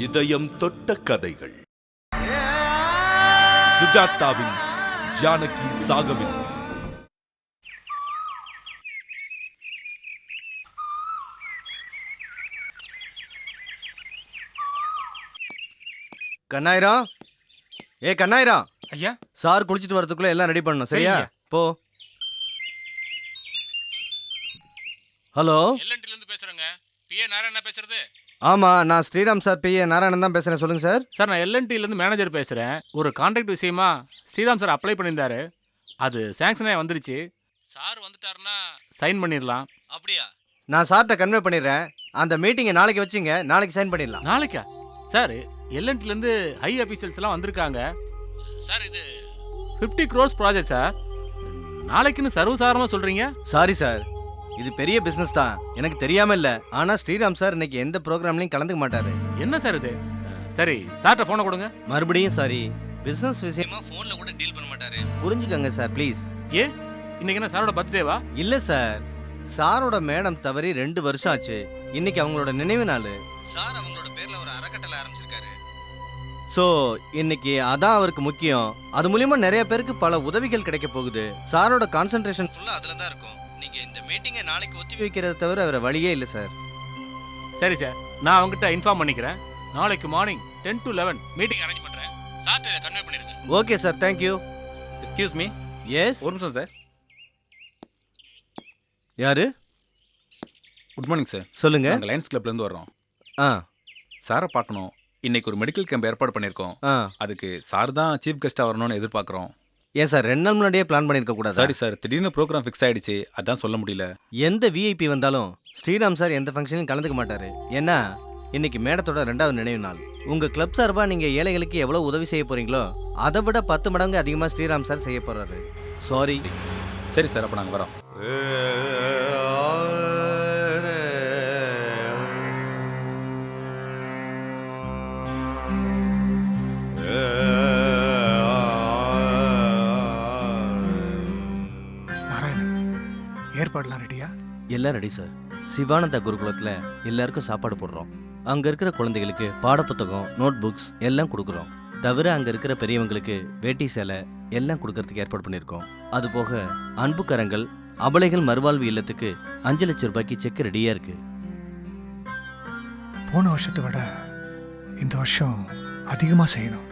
இதயம் தொட்ட கதைகள். சுஜாதாவின் ஜானகி சாகவில். கண்ணாயிரம், கண்ணாயிரம் ஐயா, சார் குளிச்சிட்டு வரதுக்குள்ள எல்லாம் ரெடி பண்ணணும். சரியா? போ. ஹலோ, எல்என்டில இருந்து பேசுறேங்க. பிஏ நாராயணா பேசுறது? ஆமா, நான் ஸ்ரீராம் சார் பிஏ நாராயணன் தான் பேசுறேன். சொல்லுங்க சார். சார் நான் எல்என்டில இருந்து மேனேஜர் பேசுறேன். ஒரு கான்ட்ராக்ட் விஷயமா ஸ்ரீராம் சார் அப்ளை பண்ணியிருந்தாரு. அது சாங்ஷனே வந்துருச்சு. சார் வந்துட்டாருன்னா சைன் பண்ணிடலாம். அப்படியா? நான் சார்கிட்ட கன்வே பண்ணிடுறேன். அந்த மீட்டிங்கை நாளைக்கு வச்சுங்க, நாளைக்கு சைன் பண்ணிடலாம். நாளைக்கா? சார் எல்என்டில இருந்து ஹை அபிஷியல்ஸ் எல்லாம் வந்திருக்காங்க. சார் இது 50 crores ப்ராஜெக்ட் சார். நாளைக்குன்னு சர்வசாதாரணமா சொல்றீங்க? சாரி சார், இது பெரிய பிசினஸ் தான், எனக்கு தெரியாம இல்ல. ஆனா ஸ்ரீராம் சார் இன்னைக்கு எந்த ப்ரோக்ராம்லயும் கலந்துக்க மாட்டாரு. என்ன சார் இது? சரி, சார்ட்ட போனை கொடுங்க. மறுபடியும் சாரி, பிசினஸ் விஷயமா போன்ல கூட டீல் பண்ண மாட்டாரு. புரிஞ்சுக்கங்க சார் ப்ளீஸ். ஏ, இன்னைக்கு என்ன சாரோட பர்த்டேவா? இல்ல சார், சாரோட மேடம் தவறி 2 வருஷம் ஆச்சு. இன்னைக்கு அவங்களோட நினைவு நாள். சார் அவங்களோட பேர்ல ஒரு அறக்கட்டளை ஆரம்பிச்சிருக்காரு. சோ இன்னைக்கு அதான் அவருக்கு முக்கியம். அது மூலியமா நிறைய பேருக்கு பல உதவிகள் கிடைக்க போகுது. சாரோட கான்சென்ட்ரேஷன் ஃபுல்லா அதுல தான் இருக்கும். நீங்க இந்த மீட்டிங்கை நாளைக்கு ஒத்தி வைக்கிறத தவிர வேற வழியே இல்ல சார். சரி சார், நான் அவங்ககிட்ட இன்ஃபார்ம் பண்ணிக்கிறேன். நாளைக்கு மார்னிங் 10 to 11 மீட்டிங் அரேஞ்ச் பண்றேன். சார்ட்ட இதை கன்வே பண்ணிருங்க. Okay sir, thank you. Excuse me. Yes. ஒரு நிமிஷம் சார். யாரு? Good morning sir. சொல்லுங்க. நாங்கள் லயன்ஸ் கிளப்லேருந்து வர்றோம். ஆ சாரை பார்க்கணும். இன்னைக்கு ஒரு மெடிக்கல் கேம்ப் ஏற்பாடு பண்ணியிருக்கோம். அதுக்கு சார் தான் சீஃப் கெஸ்ட்டாக வரணும்னு எதிர்பார்க்குறோம். ஏன் சார் 2 நாள் முன்னாடியே பிளான் பண்ணியிருக்க கூடாது? சாரி சார், திடீர்னு ப்ரோக்ராம் ஃபிக்ஸ் ஆயிடுச்சு, அதான் சொல்ல முடியல. எந்த விஐபி வந்தாலும் ஸ்ரீராம் சார் எந்த ஃபங்க்ஷனையும் கலந்துக்க மாட்டாரு. ஏன்னா இன்னைக்கு மேடத்தோட 2வது நினைவு நாள். உங்க கிளப் சார்பா நீங்க ஏழைகளுக்கு எவ்வளவு உதவி செய்ய போறீங்களோ அதை விட 10 மடங்கு அதிகமா ஸ்ரீராம் சார் செய்ய போறாரு. சாரி. சரி சார், அப்போ நாங்கள் வரோம். ஏற்பாடுலாம் ரெடியா? எல்லாம் ரெடி சார். சிவானந்தா குருகுலத்துல எல்லாருக்கும் சாப்பாடு போடுறோம். அங்க இருக்கிற குழந்தைகளுக்கு பாடப்புத்தகம், நோட் புக்ஸ் எல்லாம் கொடுக்குறோம். தவிர அங்க இருக்கிற பெரியவங்களுக்கு வேட்டி சேலை எல்லாம் கொடுக்கறதுக்கு ஏற்பாடு பண்ணியிருக்கோம். அது போக அன்புக்கரங்கள் அபலைகள் மறுவாழ்வு இல்லத்துக்கு 5 லட்சம் ரூபாய்க்கு செக் ரெடியா இருக்கு. போன வருஷத்தை விட இந்த வருஷம் அதிகமா செய்யணும்.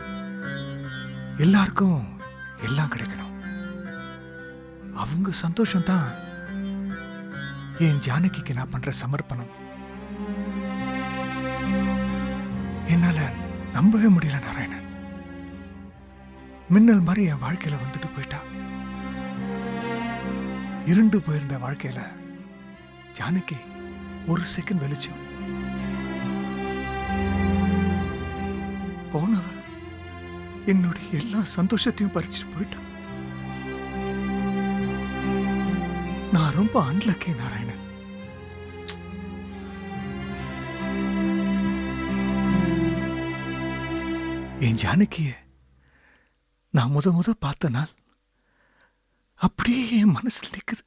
எல்லாருக்கும் எல்லாம் கிடைக்கணும். அவங்க சந்தோஷம் தான் என் ஜானகிக்கு நான் பண்ற சமர்ப்பணம். என்னால நம்பவே முடியல நாராயணன். மின்னல் மாதிரி என் வாழ்க்கையில வந்துட்டு போயிட்டா. இருண்டு போயிருந்த வாழ்க்கையில ஜானகி ஒரு செகண்ட் வெளிச்சம். போனவ என்னுடைய எல்லா சந்தோஷத்தையும் பறிச்சுட்டு போயிட்டா. நான் ரொம்ப அன்லக்கி நாராயணன். என் ஜானகிய நான் முத பார்த்த நாள் அப்படியே என் மனசுல நிக்குது.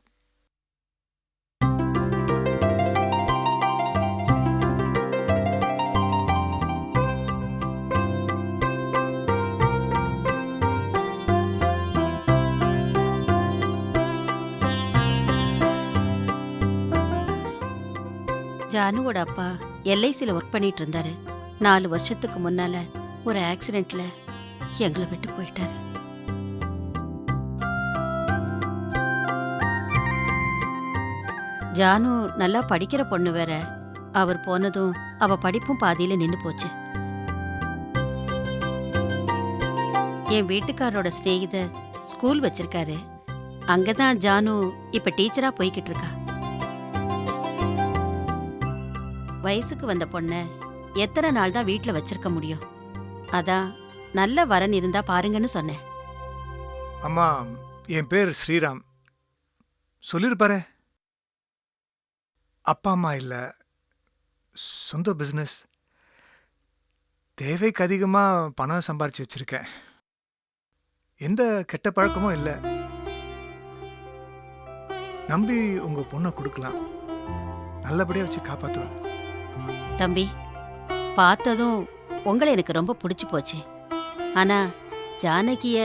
ஜானுவோட அப்பா எல்ஐசியில் ஒர்க் பண்ணிட்டு இருந்தாரு. 4 வருஷத்துக்கு முன்னால ஒரு ஆக்சிடென்ட்ல எங்களை விட்டு போயிட்டாரு. ஜானு நல்லா படிக்கிற பொண்ணு வேற. அவர் போனதும் அவ படிப்பும் பாதியில நின்னு போச்சு. என் வீட்டுக்காரோட ஸ்நேகிதர் ஸ்கூல் வச்சிருக்காரு. அங்கதான் ஜானு இப்ப டீச்சரா போய்கிட்டு இருக்கா. வயசுக்கு வந்த பொண்ண எத்தனை நாள் தான் வீட்டுல வச்சிருக்க முடியும்? அதான் நல்ல வரன் இருந்தா பாருங்கன்னு சொன்னேன். அம்மா, என் பேர் ஸ்ரீராம். சொல்லிருப்பாரு. அப்பா அம்மா இல்ல, சொந்த பிசினஸ். தேவைக்கு அதிகமா பணம் சம்பாரிச்சு வச்சிருக்கேன். எந்த கெட்ட பழக்கமும் இல்லை. நம்பி உங்க பொண்ணை கொடுக்கலாம். நல்லபடியா வச்சு காப்பாத்துவேன். தம்பி, பார்த்ததும் உங்களை எனக்கு ரொம்ப பிடிச்சு போச்சு. ஆனா ஜானகிய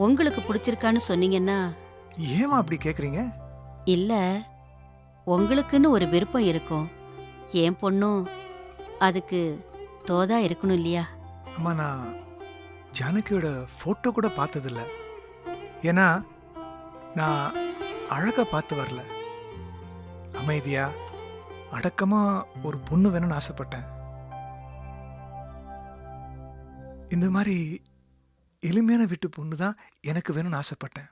உங்களுக்கு பிடிச்சிருக்கான்னு சொன்னீங்கன்னா. ஏமா அப்படி கேக்குறீங்க? இல்ல, உங்களுக்குன்னு ஒரு விருப்பம் இருக்கும். என் பொண்ணும் அதுக்கு தோதா இருக்கணும் இல்லையா? அம்மா, நான் ஜானகியோட ஃபோட்டோ கூட பார்த்ததில்ல. ஏன்னா நான் அழகா பார்த்து வரல. அமைதியா அடக்கமா ஒரு பொண்ணு வேணும்னு ஆசைப்பட்டேன். இந்த மாதிரி எளிமையான வீட்டு பொண்ணு தான் எனக்கு வேணும்னு ஆசைப்பட்டேன்.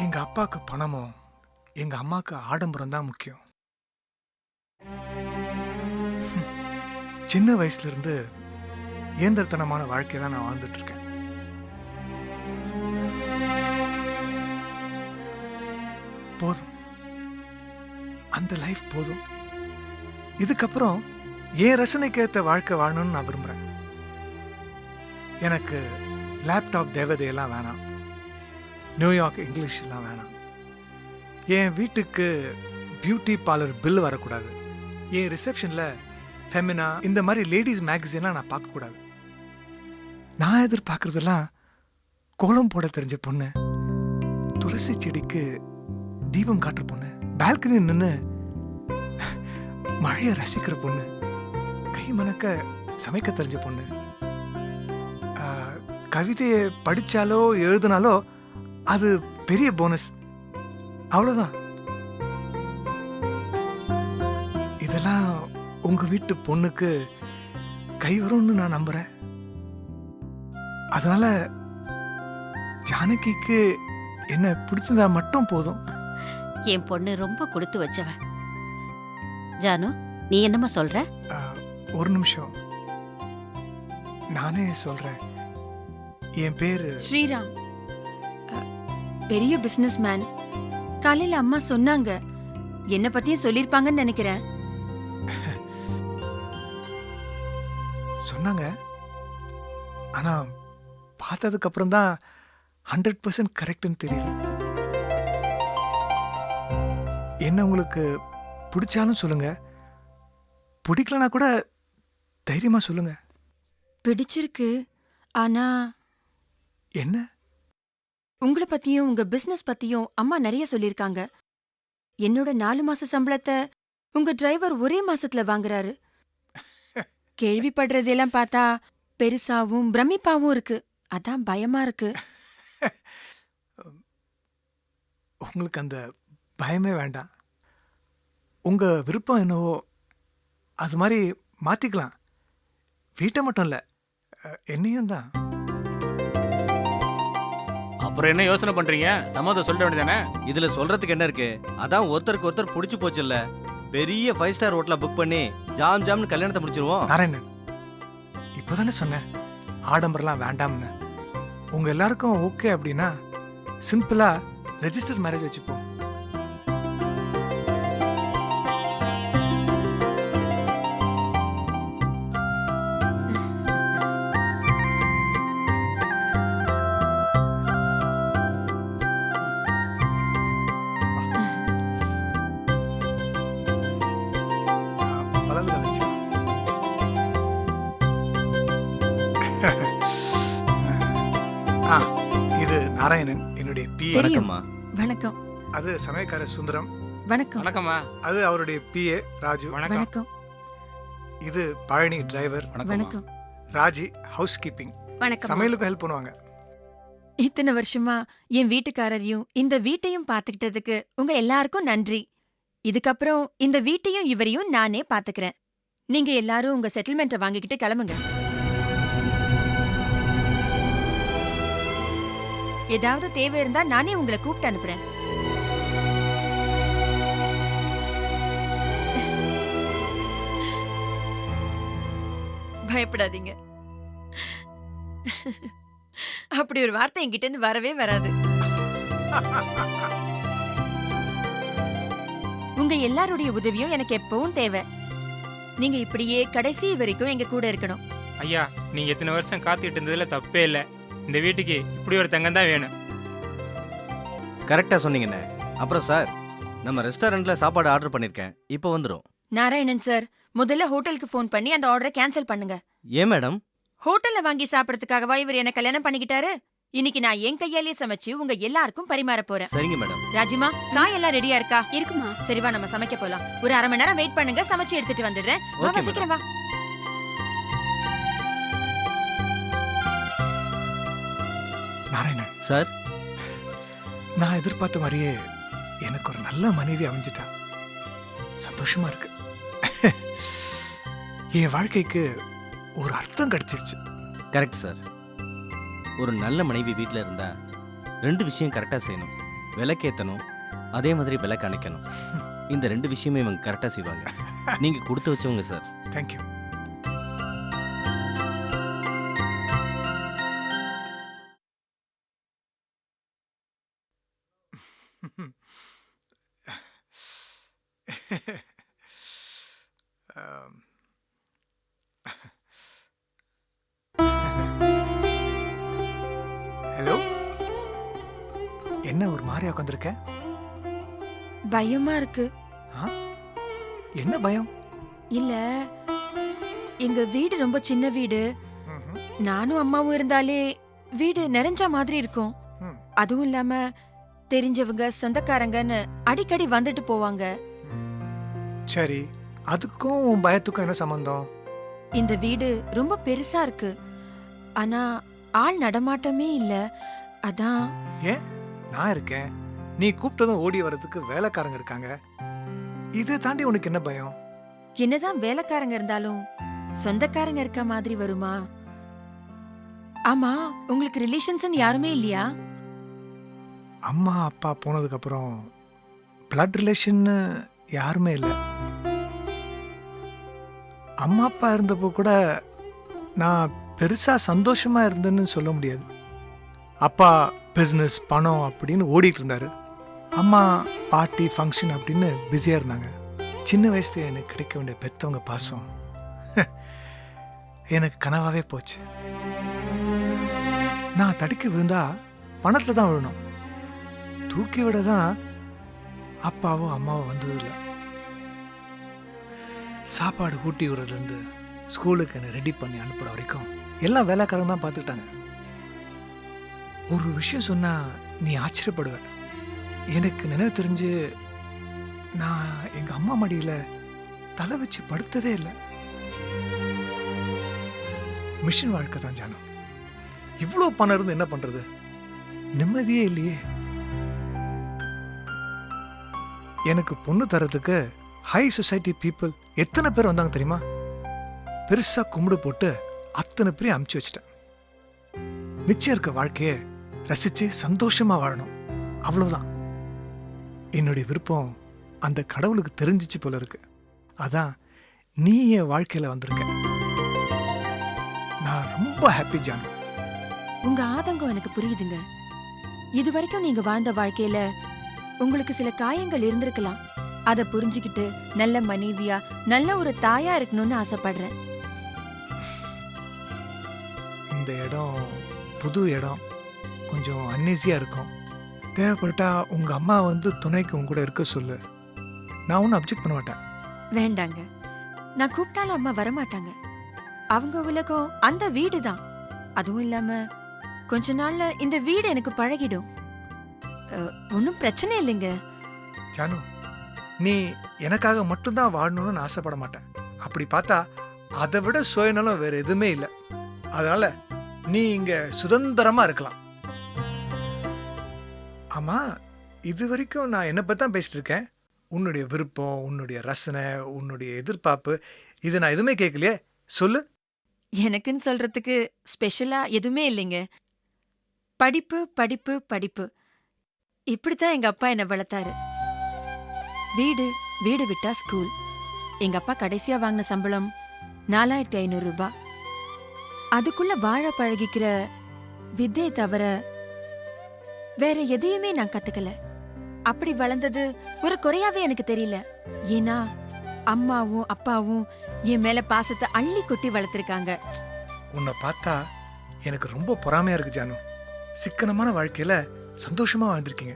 எங்க அப்பாவுக்கு பணமும் எங்க அம்மாவுக்கு ஆடம்பரம் தான் முக்கியம். சின்ன வயசுல இருந்து இயந்திரத்தனமான வாழ்க்கையை தான் நான் வாழ்ந்துட்டு இருக்கேன். போதும், அந்த லைஃப் போதும். இதுக்கப்புறம் என் ரசனைக்கு ஏற்ற வாழ்க்கை வாழணும்னு நான் விரும்புறேன். எனக்கு லேப்டாப் தேவதையெல்லாம் வேணாம், நியூயார்க் இங்கிலீஷ் எல்லாம் வேணாம். என் வீட்டுக்கு பியூட்டி பார்லர் பில் வரக்கூடாது. என் ரிசப்ஷன்ல ஃபெமினா இந்த மாதிரி லேடிஸ் மேகசின்லாம் நான் பார்க்கக்கூடாது. நான் எதிர்பார்க்கறதெல்லாம் கோலம் போட தெரிஞ்ச பொண்ணு, துளசி செடிக்கு தீபம் காட்டுற பொண்ணு, பால்கனி நின்று மழையை ரசிக்கிற பொண்ணு, கை மணக்க சமைக்க தெரிஞ்ச பொண்ணு, கவிதையை படிச்சாலோ எழுதினாலோ அது பெரிய போனஸ். அவ்வளவுதான். இதெல்லாம் உங்க வீட்டு பொண்ணுக்கு கை வரும்னு நான் நம்புறேன். அதனால ஜானகிக்கு என்ன பிடிச்சிருந்தா மட்டும் போதும். என் பொண்ணு ரொம்ப கொடுத்து வச்சவ. ஜானு, நீ என்னம்மா சொல்ற? ஒரு நிமிஷம், நானே சொல்றேன். என் பேரு ஸ்ரீராம். பெரிய பிசினஸ் மேன். காலையில அம்மா சொன்னாங்க, என்ன பத்தியும் சொல்லிருப்பாங்கன்னு நினைக்கிறேன். சொன்னாங்க. ஆனா பார்த்ததுக்கு அப்புறம் தான் 100% கரெக்ட்னு தெரியல. என்ன உங்களுக்கு பிடிச்சாலும் சொல்லுங்க, பிடிக்கலனா கூட தைரியமா சொல்லுங்க. பிடிச்சிருக்கு. ஆனா என்ன? உங்களை பத்தியும் உங்க பிசினஸ் பத்தியும் அம்மா நிறைய சொல்லிருக்காங்க. என்னோட 4 மாச சம்பளத்தை உங்க டிரைவர் ஒரே மாசத்துல வாங்குறாரு. கேள்விப்படுறதெல்லாம் பார்த்தா பெருசாவும் பிரமிப்பாவும் இருக்கு. அதான் பயமா இருக்கு. உங்களுக்கு அந்த பயமே வேண்டாம். உங்க விருப்பம் என்னவோ அது மாதிரி மாத்திக்கலாம். வீட்டை மட்டும் இல்ல, என்னையும் தான். அப்புறம் என்ன யோசனை பண்றீங்க? சம்மதம் சொல்ல வேண்டியதானே? இதுல சொல்றதுக்கு என்ன இருக்கு? அதான் ஒருத்தருக்கு ஒருத்தர் பிடிச்சு போச்சு இல்ல. பெரிய 5 ஸ்டார் ஹோட்டல புக் பண்ணி ஜாம் ஜாம்னு கல்யாணத்தை முடிச்சிருவோம். நாராயணன், இப்போதானே சொன்னேன் ஆடம்பரம்லாம் வேண்டாம்னு. உங்க எல்லாருக்கும் ஓகே அப்படின்னா சிம்பிளா ரெஜிஸ்டர்ட் மேரேஜ் வச்சுப்போம். இது நாராயணன், என்னுடைய பிஏ. தெரியும். வணக்கம்மா. வணக்கம். அது சமயக்காரர் சுந்தரம். வணக்கம். வணக்கம்மா. அது அவருடைய பிஏ ராஜு. வணக்கம். இது பழனி டிரைவர். வணக்கம். ராஜி ஹவுஸ் கீப்பிங், சமையலுக்கு ஹெல்ப் பண்ணுவாங்க. இத்தனை வருஷமா என் வீட்டுக்காரரையும் இந்த வீட்டையும் பாத்துக்கிட்டதுக்கு உங்க எல்லாருக்கும் நன்றி. இதுக்கப்புறம் இந்த வீட்டையும் இவரையும் நானே பாத்துக்கிறேன். நீங்க எல்லாரும் உங்க செட்டில்மெண்ட்டை வாங்கிக்கிட்டு கிளம்புங்க. ஏதாவது தேவை இருந்தா நானே உங்களை கூப்பிட்டு அனுப்புறேன். பயப்படாதீங்க. அப்படி ஒரு வார்த்தை என்கிட்ட இருந்து வரவே வராது. உங்க எல்லாருடைய உதவியும் எனக்கு எப்பவும் தேவை. நீங்க இப்படியே கடைசி வரைக்கும் எங்க கூட இருக்கணும். ஐயா, நீங்க இத்தனை வருஷம் காத்துக்கிட்டு இருந்ததுல தப்பே இல்லை. இந்த வீட்டுக்கு இப்படி ஒரு தங்கம் தான் வேணும். கரெக்டா சொன்னீங்கண்ணே. அப்புறம் சார், நம்ம ரெஸ்டாரண்ட்ல சாப்பாடு ஆர்டர் பண்ணிருக்கேன், இப்போ வந்துரும். நாராயணன் சார், முதல்ல ஹோட்டலுக்கு ஃபோன் பண்ணி அந்த ஆர்டரை கேன்சல் பண்ணுங்க. ஏன் மேடம்? ஹோட்டல்ல வாங்கி சாப்பிடறதுக்காகவா இவர் என்ன கல்யாணம் பண்ணிக்கிட்டாரு? இன்னைக்கு நான் என் கையாலேயே சமைச்சு உங்க எல்லாருக்கும் பரிமாற போறேன். சரிங்க மேடம். ராஜிமா, காய் எல்லாம் ரெடியா இருக்கா? இருக்குமா? சரி வா, நம்ம சமைக்க போலாம். ஒரு 1/2 மணி நேரம் வெயிட் பண்ணுங்க, சமைச்சு எடுத்துட்டு வந்துடுறேன். வா, Okay, வா, சீக்கிரம் வா. நாராயணன், சார், நான் எதிர்பார்த்த மாதிரியே எனக்கு ஒரு நல்ல மனைவி அமைஞ்சிட்டா. சந்தோஷமா இருக்கு. என் வாழ்க்கைக்கு ஒரு அர்த்தம் கிடைச்சிருச்சு. Correct sir. ஒரு நல்ல மனைவி வீட்டில் இருந்தா 2 விஷயம் கரெக்டாக செய்யணும். விளக்கேற்றணும், அதே மாதிரி விளக்கு அணைக்கணும். இந்த 2 விஷயமே இவங்க கரெக்டாக செய்வாங்க. நீங்கள் கொடுத்து வச்சவங்க சார். தேங்க்யூ. ஹலோ, என்ன ஒரு மாதிரியா உட்காந்துருக்க? பயமா இருக்கு. என்ன பயம்? இல்ல, எங்க வீடு ரொம்ப சின்ன வீடு. ம்ஹும். நானும் அம்மாவும் இருந்தாலே வீடு நிறைஞ்ச மாதிரி இருக்கும். ம். அதுவும் இல்லாம தெரிஞ்சவங்க சொந்தக்காரங்கன்னு அடிக்கடி வந்துட்டு போவாங்க. சரி, அதுக்கும் உன் பயத்துக்கும் என்ன சம்பந்தம்? இந்த வீடு ரொம்ப பெருசா இருக்கு, ஆனா ஆள் நடமாட்டமே இல்ல. அதான். ஏன், நான் இருக்கேன். நீ கூப்பிட்டதும் ஓடி வர்றதுக்கு வேலைக்காரங்க இருக்காங்க. இதை தாண்டி உனக்கு என்ன பயம்? என்னதான் வேலைக்காரங்க இருந்தாலும் சொந்தக்காரங்க இருக்க மாதிரி வருமா? ஆமா, உங்களுக்கு ரிலேஷன்ஸ் யாருமே இல்லையா? அம்மா அப்பா போனதுக்கு அப்புறம் பிளட் ரிலேஷன் யாருமே இல்லை. அம்மா அப்பா இருந்தப்போ கூட நான் பெருசா சந்தோஷமா இருந்தேன்னு சொல்ல முடியாது. அப்பா பிஸ்னஸ் பணம் அப்படின்னு ஓடிட்டு இருந்தாரு. அம்மா பார்ட்டி ஃபங்க்ஷன் அப்படின்னு பிஸியா இருந்தாங்க. சின்ன வயசுல எனக்கு கிடைக்க வேண்டிய பெத்தவங்க பாசம் எனக்கு கனவாவே போச்சு. நான் தடுக்கி விழுந்தா பணத்துல தான் விழணும், தூக்கி விட தான் அப்பாவோ அம்மாவோ வந்ததில்லை. சாப்பாடு ஊட்டி விடுறதுலேருந்து ஸ்கூலுக்கு என்னை ரெடி பண்ணி அனுப்புகிற வரைக்கும் எல்லாம் வேலைக்காரங்க தான் பார்த்துக்கிட்டாங்க. ஒரு விஷயம் சொன்னா நீ ஆச்சரியப்படுவ. எனக்கு நினைவு தெரிஞ்சு நான் எங்க அம்மா மடியில தலை வச்சு படுத்ததே இல்லை. மிஷின் வாழ்க்கை தான் ஜானம். இவ்வளோ பணம் இருந்து என்ன பண்றது? நிம்மதியே இல்லையே. எனக்கு பொண்ணு தரத்துக்கு ஹை சொசைட்டி பீப்புள் எத்தனை பேர் வந்தாங்க தெரியுமா? பெருசா கும்பிடு போட்டு அத்தனை பேரையும் அமுச்சு வச்சிட்டேன். மிச்சம் இருக்க வாழ்க்கைய ரசிச்சு சந்தோஷமா வாழணும், அவ்வளவுதான். என்னுடைய விருப்பம் அந்த கடவுளுக்கு தெரிஞ்சிச்சு போல இருக்கு. அதான் நீ என் வாழ்க்கையில வந்திருக்க. நான் ரொம்ப ஹாப்பி ஜானு. உங்க ஆதங்கம் எனக்கு புரியுதுங்க. இது வரைக்கும் நீங்க வாழ்ந்த வாழ்க்கையில உங்களுக்கு சில காயங்கள் இருந்திருக்கலாம். அத புரிஞ்சுக்கிட்டு நல்ல மனைவியா, நல்ல ஒரு தாயா இருக்கணும்னு ஆசைப்படுறேன். இந்த இடம் புது இடம், கொஞ்சம் அன்னீசியா இருக்கும். தேவைப்பட்டா உங்க அம்மா வந்து துணைக்கு உங்க கூட இருக்க சொல்லு. நான் ஒன்றும் அப்ஜெக்ட் பண்ண மாட்டேன். வேண்டாங்க, நான் கூப்பிட்டாலும் அம்மா வரமாட்டாங்க. அவங்க உலகம் அந்த வீடு தான். அதுவும் இல்லாம கொஞ்ச நாள்ல இந்த வீடு எனக்கு பழகிடும். ஒன்றும் பிரச்சனை இல்லைங்க. ஜானு, நீ எனக்காக மட்டும்தான் வாழணும்னு நான் ஆசைப்பட மாட்டேன். அப்படி பார்த்தா அதை விட சுயநலம் வேற எதுவுமே இல்லை. அதனால நீ இங்க சுதந்திரமா இருக்கலாம். ஆமா, இது வரைக்கும் நான் என்னை பத்தி தான் பேசிட்டு இருக்கேன். உன்னுடைய விருப்பம், உன்னுடைய ரசனை, உன்னுடைய எதிர்பார்ப்பு, இதை நான் எதுவுமே கேட்கலையே. சொல்லு. எனக்குன்னு சொல்றதுக்கு ஸ்பெஷலா எதுவுமே இல்லைங்க. படிப்பு படிப்பு படிப்பு, இப்படித்தான் எங்க அப்பா என்ன வளர்த்தாரு. வீடு, வீடு விட்டா ஸ்கூல். எங்க அப்பா கடைசியா வாங்கின சம்பளம் 4500 ரூபாய். அதுக்குள்ள வாழ பழகிக்கிற வித்தையை தவிர வேற எதையுமே நான் கத்துக்கல. அப்படி வளர்ந்தது ஒரு குறையாவே எனக்கு தெரியல. ஏன்னா அம்மாவும் அப்பாவும் என் மேல பாசத்தை அள்ளி கொட்டி வளர்த்திருக்காங்க. உன்னை பார்த்தா எனக்கு ரொம்ப பொறாமையா இருக்கு ஜானு. சிக்கனமான வாழ்க்கையில சந்தோஷமா வாழ்ந்திருக்கீங்க.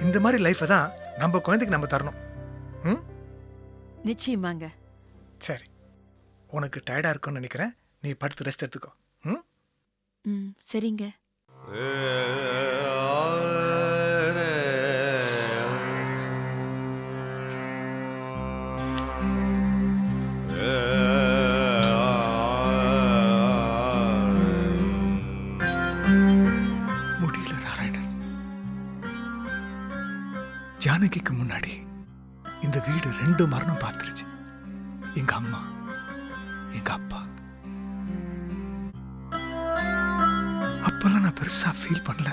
இந்த மாதிரி லைஃப்பை தான் நம்ம குழந்தைக்கு நம்ம தரணும். ம் நிச்சயமாங்க. சரி, உனக்கு டயர்டாக இருக்கும்னு நினைக்கிறேன். நீ படுத்து ரெஸ்ட் எடுத்துக்கோ. ம் ம், சரிங்க. முடியல நாராயணன். ஜானகிக்கு முன்னாடி இந்த வீடு 2 மரணம் பார்த்துருச்சு. எங்க அம்மா, எங்க அப்பா. அப்பெல்லாம் நான் பெருசா ஃபீல் பண்ணல.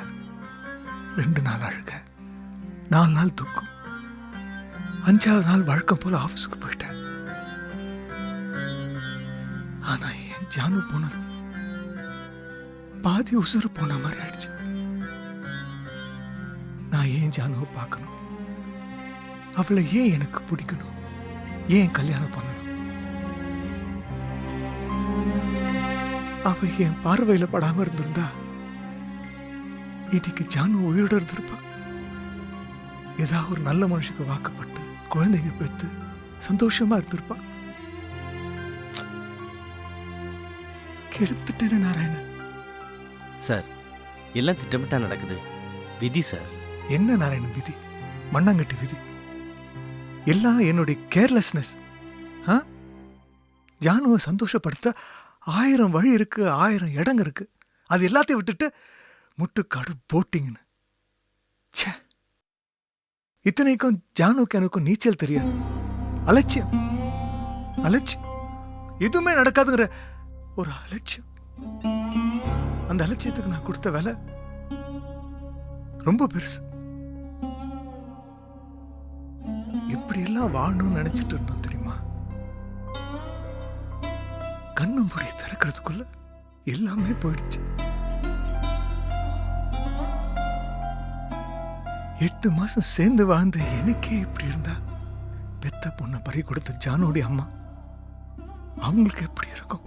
2 நாள் அழுக, 4 நாள் துக்கம், 5ஆவது நாள் வழக்கம் போல ஆபீஸ்க்கு போயிட்டேன். ஆனா என் ஜானு போனது பாதி உசுறு போன மாதிரி ஆயிடுச்சு. நான் ஏன் ஜானுவை பார்க்கணும்? அவளை ஏன் எனக்கு பிடிக்கணும்? ஏன் கல்யாணம் பண்ணணும்? அவ என் பார்வையில படாம இருந்திருந்தா இன்னைக்கு ஜானு உயிரோட இருந்திருப்பா. ஏதாவது ஒரு நல்ல மனுஷனுக்கு வாக்கப்பட்டு குழந்தைங்க பெற்று சந்தோஷமா இருந்திருப்பா. கெடுத்துட்டேன்னு நாராயணன். சார், எல்லாம் திட்டமிட்டா நடக்குது. விதி சார். என்ன நாராயணன் விதி? மண்ணாங்கட்டி விதி. எல்லாம் என்னுடைய கேர்லெஸ்னஸ். ஜானுவை சந்தோஷப்படுத்த 1000 வழி இருக்கு, 1000 இடங்க இருக்கு. அது எல்லாத்தையும் விட்டுட்டு முட்டுக்காடு போட்டிங்கன்னு. ச்சே, இத்தனைக்கும் ஜானுக்கு எனக்கும் நீச்சல் தெரியாது. அலட்சியம் அலட்சியம், எதுவுமே நடக்காதுங்கிற ஒரு அலட்சியம். அந்த அலட்சியத்துக்கு நான் கொடுத்த வேலை ரொம்ப பெருசு. இப்படி எல்லாம் வாழணும்னு நினைச்சிட்டு இருந்தோம் தெரியுமா? கண்ணு மூடி திறக்கிறதுக்குள்ள எல்லாமே போயிடுச்சு. 8 மாசம் சேர்ந்து வாழ்ந்த எனக்கே இப்படி இருந்தா பெத்த பொண்ணை பறி கொடுத்த ஜானுடைய அம்மா அவங்களுக்கு எப்படி இருக்கும்?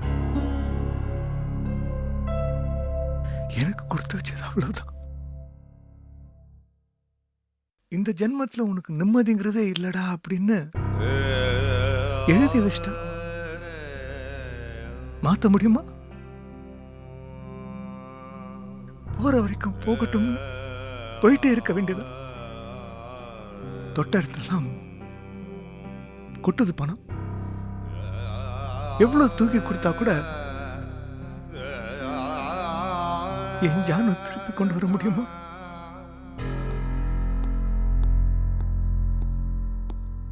எனக்கு கொடுத்து வச்சது அவ்வளவுதான். இந்த ஜென்மத்துல உனக்கு நிம்மதிங்கிறதே இல்லடா அப்படின்னு எழுதி வச்சிட்டா. மாத்த முடியுமா? போற வரைக்கும் போகட்டும், போயிட்டே இருக்க வேண்டியது. தொட்ட இடத்துலாம் கொட்டுது பணம். எவ்வளவு தூக்கி கொடுத்தா கூட என் ஜானு திருப்பி கொண்டு வர முடியுமா?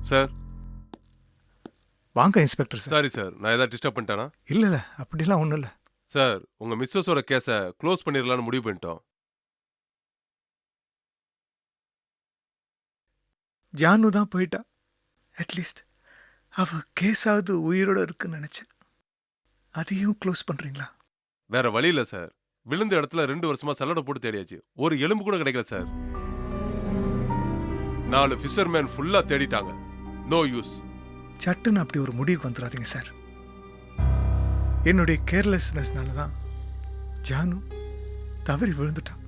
சார். வாங்க இன்ஸ்பெக்டர் சார். சாரி சார், நான் ஏதாவது டிஸ்டர்ப் பண்ணிட்டேனா? இல்ல அப்படிலாம் ஒண்ணும் இல்ல சார். உங்க மிஸ்ஸஸோட கேஸை க்ளோஸ் பண்ணிடலாம்னு முடிவு பண்ணிட்டோம். ஜானு தான் போயிட்டா. அட்லீஸ்ட் அவ கேஸாவது உயிரோட இருக்குன்னு நினைச்சேன். அதையும் க்ளோஸ் பண்றீங்களா? வேற வழி இல்ல சார். விழுந்த இடத்துல 2 வருஷமா சல்லடை போட்டு தேடியாச்சு. ஒரு எலும்பு கூட கிடைக்கல சார். 4 ஃபிஷர்மேன் ஃபுல்லா தேடிட்டாங்க. No use. சட்டுன்னு அப்படி ஒரு முடிவுக்கு வந்துடாதீங்க சார். என்னுடைய கேர்லெஸ்னஸ்னால தான் ஜானு தவறி விழுந்துட்டான்.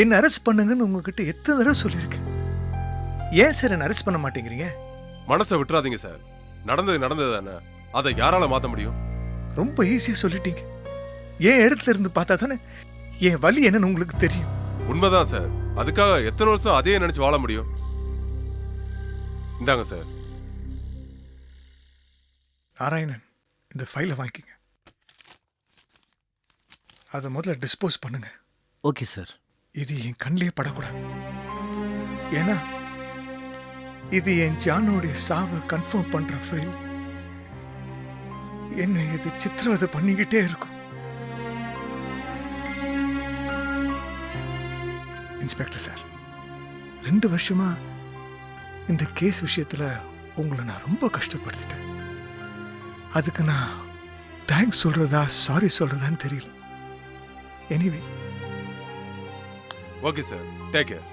என்ன அரெஸ்ட் பண்ணுங்கன்னு உங்ககிட்ட எத்தனை தடவை சொல்லியிருக்கேன். ஏன் சார் என்ன அரெஸ்ட் பண்ண மாட்டேங்கிறீங்க? மனசை விட்டுறாதீங்க சார். நடந்தது தானே, அதை யாரால மாத்த முடியும்? ரொம்ப ஈஸியா சொல்லிட்டீங்க. என் இடத்துல இருந்து பார்த்தா தானே என் வலி என்னன்னு உங்களுக்கு தெரியும். உண்மைதான் சார். அதுக்காக எத்தனை வருஷம் அதையே நினைச்சு வாழ முடியும்? இந்தாங்க சார். நாராயணன், இந்த ஃபைலை வாங்கிக்கங்க. அதை முதல்ல டிஸ்போஸ் பண்ணுங்க. Okay sir. இது என் கண்ணிலே படக்கூடாது. ஏன்னா இது என் ஜானுடைய சாவை கன்ஃபார்ம் பண்ற ஃபைல். என்ன இது சித்திரவதை பண்ணிக்கிட்டே இருக்கும். இன்ஸ்பெக்டர் சார், 2 வருஷமா இந்த கேஸ் விஷயத்துல உங்களை நான் ரொம்ப கஷ்டப்படுத்திட்டேன். அதுக்கு நான் தேங்க்ஸ் சொல்றதா சாரி சொல்றதான்னு தெரியல. Anyway, okay sir, take care.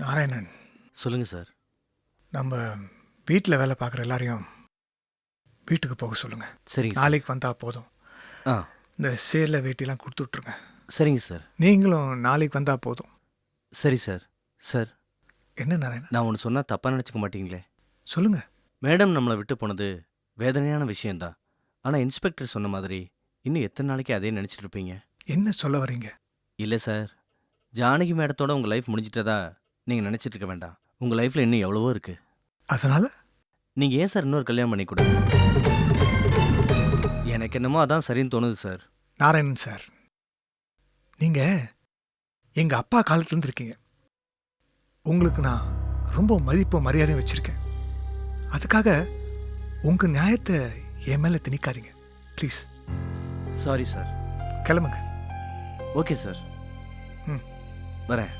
Narayanan, சொல்லுங்க சார். நம்ம வீட்டில் வேலை பார்க்குற எல்லாரையும் வீட்டுக்கு போக சொல்லுங்க. சரிங்க சார். நாளைக்கு வந்தா போதும். இந்த சேலை வேட்டிலாம் கொடுத்து விட்ருங்க. சரிங்க சார். நீங்களும் நாளைக்கு வந்தால் போதும். சரி சார். சார், என்ன நாராயணா? நான் ஒன்று சொன்னால் தப்பாக நினச்சிக்க மாட்டீங்களே? சொல்லுங்கள். மேடம் நம்மளை விட்டு போனது வேதனையான விஷயந்தான். ஆனால் இன்ஸ்பெக்டர் சொன்ன மாதிரி இன்னும் எத்தனை நாளைக்கு அதே நினச்சிட்டு இருப்பீங்க? என்ன சொல்ல வரீங்க? இல்லை சார், ஜானகி மேடத்தோட உங்கள் லைஃப் முடிஞ்சிட்டதா நீங்கள் நினச்சிட்டு இருக்க வேண்டாம். உங்கள் லைஃப்பில் இன்னும் எவ்வளவோ இருக்குது. அதனால் நீங்கள் ஏன் சார் இன்னொரு கல்யாணம் பண்ணி கொடுங்க? எனக்கு என்னமோ அதான் சரின்னு தோணுது சார். நாராயணன் சார், நீங்கள் எங்கள் அப்பா காலத்துலேருந்து இருக்கீங்க. உங்களுக்கு நான் ரொம்ப மதிப்பும் மரியாதையும் வச்சுருக்கேன். அதுக்காக உங்கள் நியாயத்தை என் மேலே திணிக்காதீங்க ப்ளீஸ். Sorry sir. கிளம்புங்க. Okay sir. ம், வரேன்.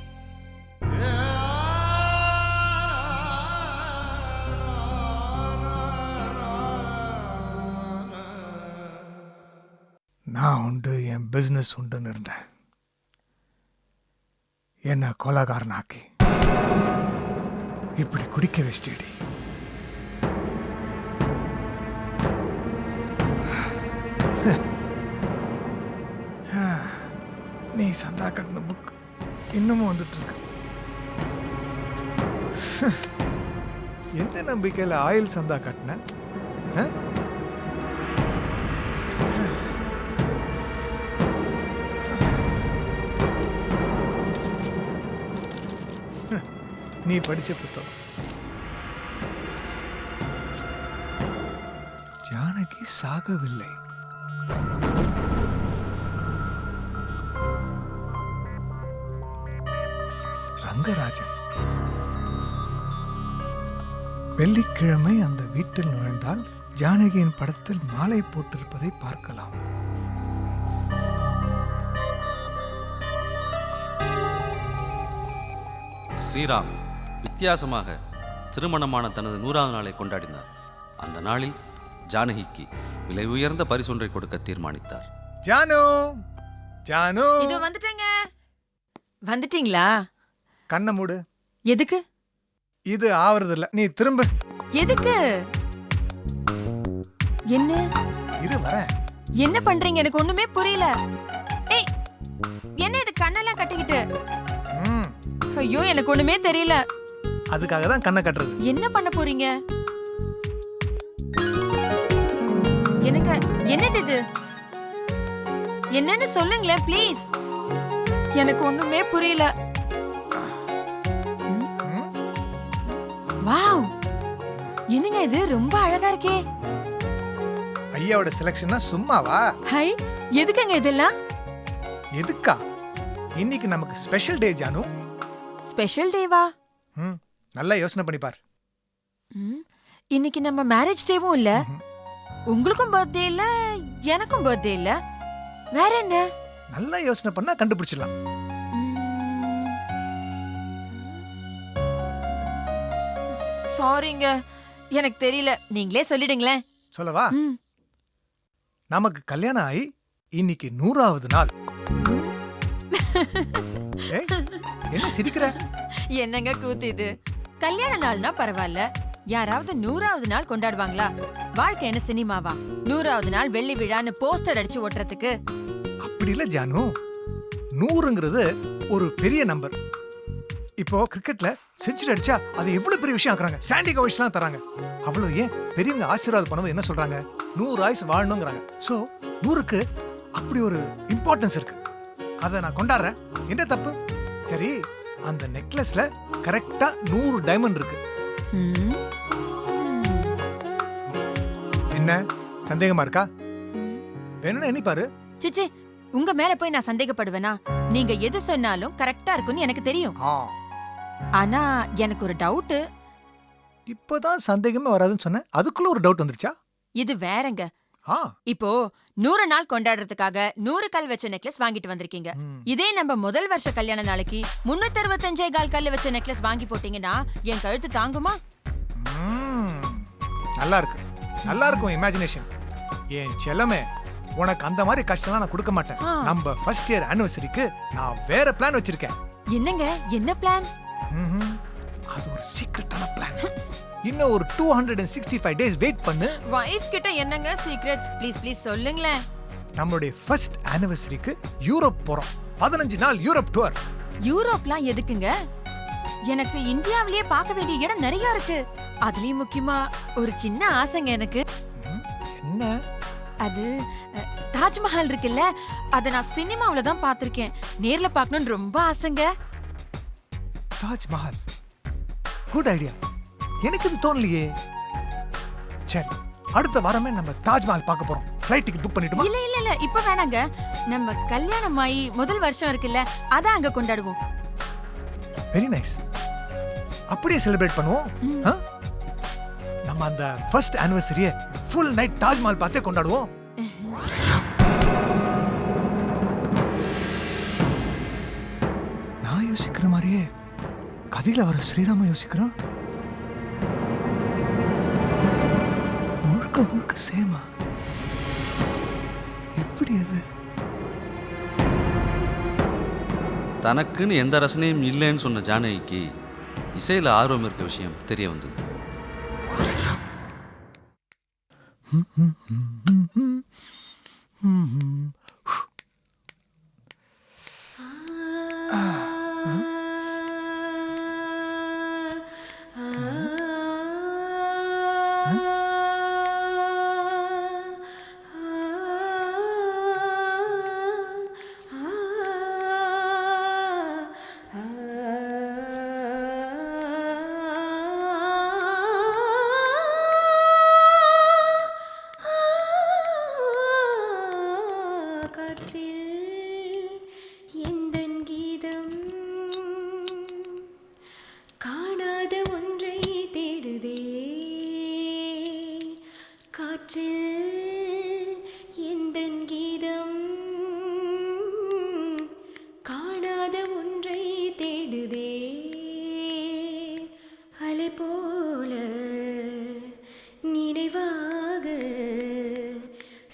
நான் உண்டு, என் பிஸ்னஸ் உண்டுன்னு இருந்தேன். என்ன கொலகாரனாக்கி இப்படி குடிக்க வச்சிடி. நீ சந்தா கட்டின புக் இன்னமும் வந்துட்டு இருக்கு. எந்த நம்பிக்கையில் ஆயில் சந்தா கட்டின? நீ படிச்ச புத்தகம். ஜானகி சாகவில்லை. ரங்கராஜன் வெள்ளிக்கிழமை அந்த வீட்டில் நுழைந்தால் ஜானகியின் படத்தில் மாலை போட்டிருப்பதை பார்க்கலாம். ஸ்ரீராம் வித்தியாசமாக திருமணமான தனது 100வது நாளை கொண்டாடினார். அந்த நாளில் ஜானகிக்கு விலை உயர்ந்த பரிசொன்றை கொடுக்க தீர்மானித்தார். ஜானு, ஜானு, இதோ வந்துட்டேங்க. வந்துட்டீங்களா? கண்ணை மூடு. எதுக்கு? இது ஆவறது இல்ல, நீ திரும்ப. எதுக்கு? என்ன? இரு வரேன். என்ன பண்றீங்க? எனக்கு ஒண்ணுமே புரியல. ஏய், என்ன இது கண்ணெல்லாம் கட்டிக்கிட்டு? ஐயோ, எனக்கு ஒண்ணுமே தெரியல. அதுக்காக தான் கண்ணை கட்டுறது. என்ன பண்ண போறீங்க? எனக்கு என்னது இது? என்னன்னு சொல்லுங்களேன் ப்ளீஸ். எனக்கு ஒண்ணுமே புரியல. வாவ், என்னங்க இது ரொம்ப அழகா இருக்கே. ஐயாவோட செலக்ஷன்னா சும்மாவா? ஹை, எதுக்குங்க இதெல்லாம்? எதுக்கா? இன்னைக்கு நமக்கு ஸ்பெஷல் டே ஜானு. ஸ்பெஷல் டேவா? நல்லா யோசனை பண்ணி பார். இன்னைக்கு நம்ம மேரேஜ் டேவும் இல்ல, உங்களுக்கும் பர்த்டே இல்ல, எனக்கும் பர்த்டே இல்ல. வேற என்ன? நல்லா யோசனை பண்ணா கண்டுபிடிச்சிடலாம். சாரிங்க, எனக்கு தெரியல. நீங்களே சொல்லிடுங்களேன். சொல்லவா? நமக்கு கல்யாணம் ஆகி இன்னைக்கு 100வது நாள். என்ன சிரிக்கிற? என்னங்க கூத்து இது? கல்யாண நாள்னா பரவாயில்ல, யாராவது 100வது நாள் கொண்டாடுவாங்களா? வாழ்க்கை என்ன சினிமாவா? 100வது நாள் வெள்ளி விழான்னு போஸ்டர் அடிச்சு ஓட்டுறதுக்கு? அப்படி இல்ல ஜானு, 100ங்கிறது ஒரு பெரிய நம்பர். இப்போ கிரிக்கெட்ல செஞ்சுரி அடிச்சா அது எவ்வளவு பெரிய விஷயம் ஆக்குறாங்க. ஸ்டாண்டிங் ஓவேஷன்லாம் தராங்க. அவ்வளவு ஏன் பெரியவங்க ஆசீர்வாதம் பண்ணது என்ன சொல்றாங்க? 100 ஆயுசு வாழணுங்கிறாங்க. சோ 100க்கு அப்படி ஒரு இம்பார்ட்டன்ஸ் இருக்கு. அதை நான் கொண்டாடுறேன். என்ன தப்பு? சரி, அந்த நெக்லஸ்ல கரெக்டா 100 டைமண்ட் இருக்கு. என்ன சந்தேகமா இருக்கா? வேணும்னா எண்ணி பாரு. சிச்சி, உங்க மேல போய் நான் சந்தேகப்படுவேனா? நீங்க எது சொன்னாலும் கரெக்டா இருக்குன்னு எனக்கு தெரியும். ஆனா எனக்கு ஒரு டவுட். இப்பதான் சந்தேகமே வராதுன்னு சொன்னேன், அதுக்குள்ள ஒரு டவுட் வந்துருச்சா? இது வேறங்க. இப்போ 100 நாள் கொண்டாடுறதுக்காக 100 கல் வச்ச நெக்லஸ் வாங்கிட்டு வந்திருக்கீங்க. இதே நம்ம முதல் வருஷ கல்யாண நாளைக்கு 365 கல் வச்ச நெக்லஸ் வாங்கி போட்டீங்கன்னா என் கழுத்து தாங்குமா? நல்லா இருக்கு, நல்லா இருக்கும் இமேஜினேஷன். என் செல்லமே, உனக்கு அந்த மாதிரி கஷ்டம்லாம் நான் கொடுக்க மாட்டேன். நம்ம ஃபர்ஸ்ட் இயர் ஆனிவர்சரிக்கு நான் வேற பிளான் வச்சிருக்கேன். என்னங்க? என்ன பிளான்? அது ஒரு சீக்ரெட்டான பிளான். இன்னும் ஒரு 265 டேஸ் வெயிட் பண்ணு. வைஃப் கிட்ட என்னங்க சீக்ரெட்? ப்ளீஸ் ப்ளீஸ் சொல்லுங்களேன். நம்மளுடைய ஃபர்ஸ்ட் ஆனிவர்சரிக்கு யூரோப் போறோம். 15 நாள் யூரோப் டூர். யூரோப்லாம் எதுக்குங்க? எனக்கு இந்தியாவிலேயே பார்க்க வேண்டிய இடம் நிறைய இருக்கு. அதுலயும் முக்கியமா ஒரு சின்ன ஆசைங்க எனக்கு. என்ன? அது தாஜ்மஹால் இருக்குல்ல, அத நான் சினிமாவுல தான் பார்த்திருக்கேன். நேர்ல பார்க்கணும்னு ரொம்ப ஆசைங்க. Taj Mahal good idea. எனக்கு இது தோணலையே. சரி, அடுத்த வாரமே நம்ம தாஜ்மஹால் பார்க்க போறோம். ஃளைட் டிக்கெட் புக் பண்ணிட்டுமா? இல்ல இல்ல இல்ல, இப்ப வேணாங்க. நம்ம கல்யாணம் ஆகி முதல் வருஷம் இருக்குல்ல, அதான் அங்க கொண்டாடுவோம். Very nice. அப்படியே செலிப்ரேட் பண்ணுவோம். நம்ம அந்த ஃபர்ஸ்ட் ஆனிவர்சரியை ஃபுல் நைட் தாஜ்மஹால் பார்த்தே கொண்டாடுவோம். நான் யோசிக்கிற மாதிரியே கதையில வர ஸ்ரீராம யோசிக்கிறான். முழுக்க முழுக்க சேமா. எப்படி அது? தனக்குன்னு எந்த ரசனையும் இல்லைன்னு சொன்ன ஜானகிக்கு இசையில் ஆர்வம் இருக்க விஷயம் தெரிய வந்தது.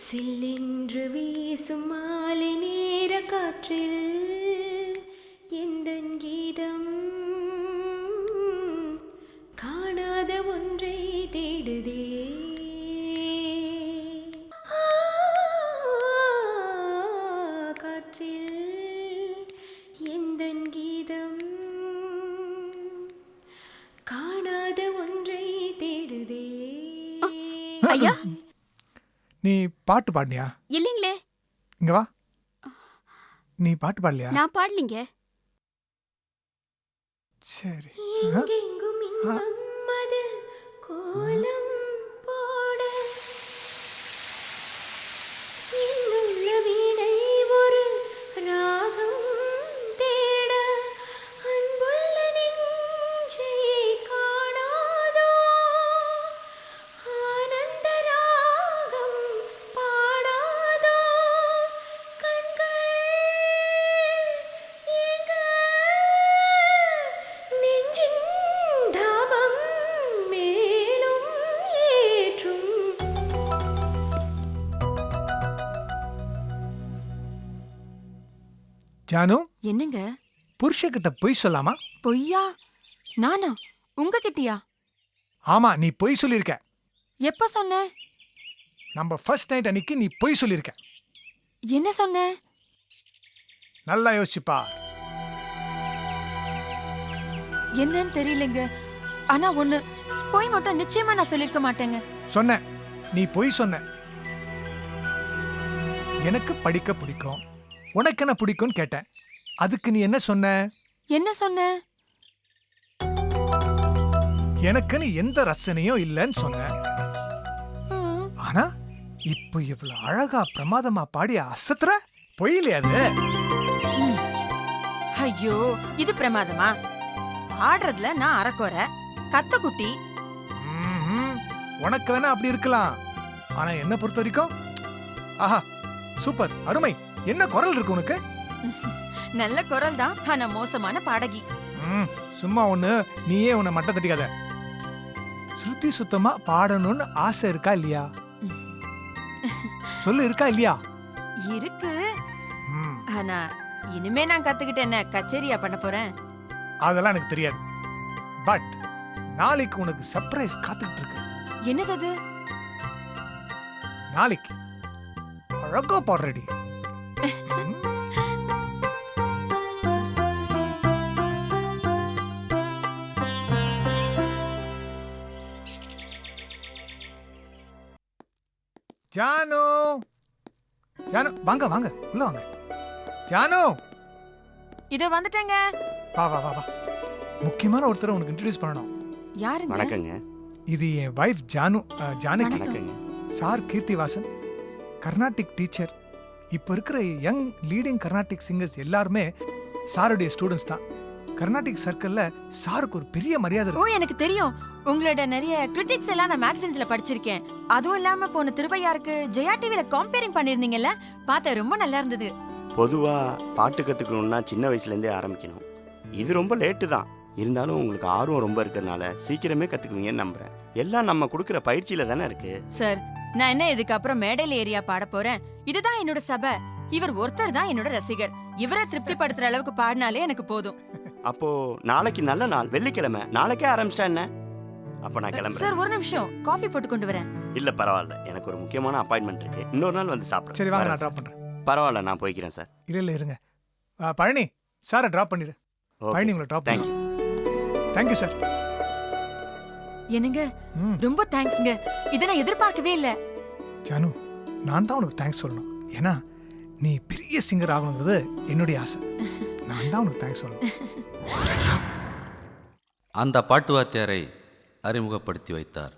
சில்லென்று வீசும் மாலை நேர காற்றில் எந்தன் கீதம் காணாத ஒன்றை தேடுதே. காற்றில் எந்தன் கீதம் காணாத ஒன்றை தேடுதே. ஐயா, நீ பாட்டு பாடினியா? இல்லீங்களே. இங்க வா. நீ பாட்டு பாடலையா? நான் பாடலீங்க. சரி. எங்கெங்கும் இன்பம் அது கோலம் போட இன்னுள்ள வீணை ஒரு ராகம் தேட அன்புள்ள நெஞ்சை காணாதோ ஆனந்த ராகம் பாடாதோ கண்கள் ஏங்க நெஞ்சின் தாபம் மேலும் ஏற்றும். ஜானு, என்னங்க? புருஷன்கிட்ட பொய் சொல்லாமா? பொய்யா? நானா? உங்ககிட்டயா? ஆமா, நீ பொய் சொல்லியிருக்க. எப்ப சொன்ன? நம்ம ஃபர்ஸ்ட் நைட் அன்னைக்கு நீ பொய் சொல்லியிருக்க. என்ன சொன்ன? நல்லா யோசிச்சுப்பா. என்னன்னு தெரியலங்க. ஆனா ஒண்ணு, பொய் மட்டும் நிச்சயமா நான் சொல்லிருக்க மாட்டேங்க. சொன்ன, நீ பொய் சொன்ன. எனக்கு படிக்க பிடிக்கும், உனக்கு என்ன பிடிக்கும்னு கேட்டேன். அதுக்கு நீ என்ன சொன்ன? என்ன சொன்ன? எனக்குன்னு எந்த ரசனையும் இல்லைன்னு சொன்ன. ஆனா இப்போ இவ்வளவு அழகா பிரமாதமா பாடி அசத்துற, பொய்யிலே அது? ஐயோ, இது பிரமாதமா? ஆடுறதுல நான் அறக்குறை கத்தக்குட்டி. உனக்கு வேணா அப்படி இருக்கலாம், ஆனா என்ன பொறுத்த வரைக்கும் ஆஹா சூப்பர், அருமை. என்ன குரல் இருக்கு உனக்கு? நல்ல குரல் தான், ஆனா மோசமான பாடகி. சும்மா ஒண்ணு, நீயே உன்னை மட்டம் தட்டிக்காத. சுத்தி சுத்தமா பாடணும்னு ஆசை இருக்கா இல்லையா? சொல்லு, இருக்கா இல்லையா? இருக்கு. ஆனா இனிமே நான் கத்துக்கிட்டு என்ன கச்சேரியா பண்ண போறேன்? அதெல்லாம் எனக்கு தெரியாது. பட் நாளைக்கு உனக்கு சர்ப்ரைஸ் காத்துக்கிட்டு இருக்கு. என்னது அது? நாளைக்கு அழகா பாடுறடி. ஜானு, ஜானு வாங்க வாங்க உள்ள வாங்க. ஜானு இதோ வந்துட்டேங்க. வா வா வா வா. முக்கியமான ஒருத்தரை உனக்கு இன்ட்ரடியூஸ் பண்ணணும். யாருங்க? வணக்கங்க. இது என் வைஃப் ஜானு, ஜானகி. வணக்கங்க. Sir Keerthivasan, Carnatic teacher. இப்போ இருக்கிற யங் லீடிங் கர்நாடிக் சிங்கர்ஸ் எல்லாருமே சாருடைய ஸ்டூடெண்ட்ஸ் தான். கர்நாடிக் சர்க்கிள்ல சாருக்கு ஒரு பெரிய மரியாதை ஓ, இருக்கு. எனக்கு தெரியும். உங்களோட நிறைய கிரிட்டிக்ஸ் எல்லாம் நான் மேகசின்ஸ்ல படிச்சிருக்கேன். அதுவும் இல்லாம போன திருவையாருக்கு ஜெயா டிவில காம்பேரிங் பண்ணிருந்தீங்கல்ல, பார்த்தேன். ரொம்ப நல்லா இருந்தது. பொதுவா பாட்டு கத்துக்கணும்னா சின்ன வயசுல இருந்தே ஆரம்பிக்கணும். இது ரொம்ப லேட்டு தான். இருந்தாலும் உங்களுக்கு ஆர்வம் ரொம்ப இருக்கிறதுனால சீக்கிரமே கத்துக்குவீங்கன்னு நம்புறேன். எல்லாம் நம்ம கொடுக்குற பயிற்சியில தானே இருக்கு. சார், நான் என்ன இதுக்கப்புறம் மேடையில ஏரியா பாட போறேன்? இதுதான் என்னோட சபை. இவர் ஒருத்தர் தான் என்னோட ரசிகர். இவரை திருப்திப்படுத்துற அளவுக்கு பாடினாலே எனக்கு போதும். அப்போ நாளைக்கு நல்ல நாள், வெள்ளிக்கிழமை. நாளைக்கே ஆரம்பிச்சிட்டா என்ன? அப்ப நான் கிளம்புறேன். சார், ஒரு நிமிஷம், காஃபி போட்டு கொண்டு வரேன். இல்ல பரவாயில்ல, எனக்கு ஒரு முக்கியமான அப்பாயின்மெண்ட் இருக்கு. இன்னொரு நாள் வந்து சாப்பிடுறேன். சரி வாங்க, நான் வரேன் டிராப் சார். பண்றேன். பரவாயில்ல, நான் போய்க்கிறேன் சார். இல்ல இல்ல இருங்க. பழனி சாரை டிராப் பண்ணிடு. Okay Palani sir. உங்களை டிராப் தேங்க்யூ. பண்ணு. Thank you sir. என்னங்க, ம். ரொம்ப தேங்க்ஸ்ங்க. இதை நான் எதிர்பார்க்கவே இல்ல. ஜானு, நான் தான் உனக்கு தேங்க்ஸ் சொல்லணும். ஏன்னா நீ பெரிய சிங்கர் ஆகணுங்கிறது என்னுடைய ஆசை. நான் தான் உனக்கு தேங்க்ஸ் சொல்லணும். அந்த பாட்டு வாத்தியாரை அறிமுகப்படுத்தி வைத்தார்.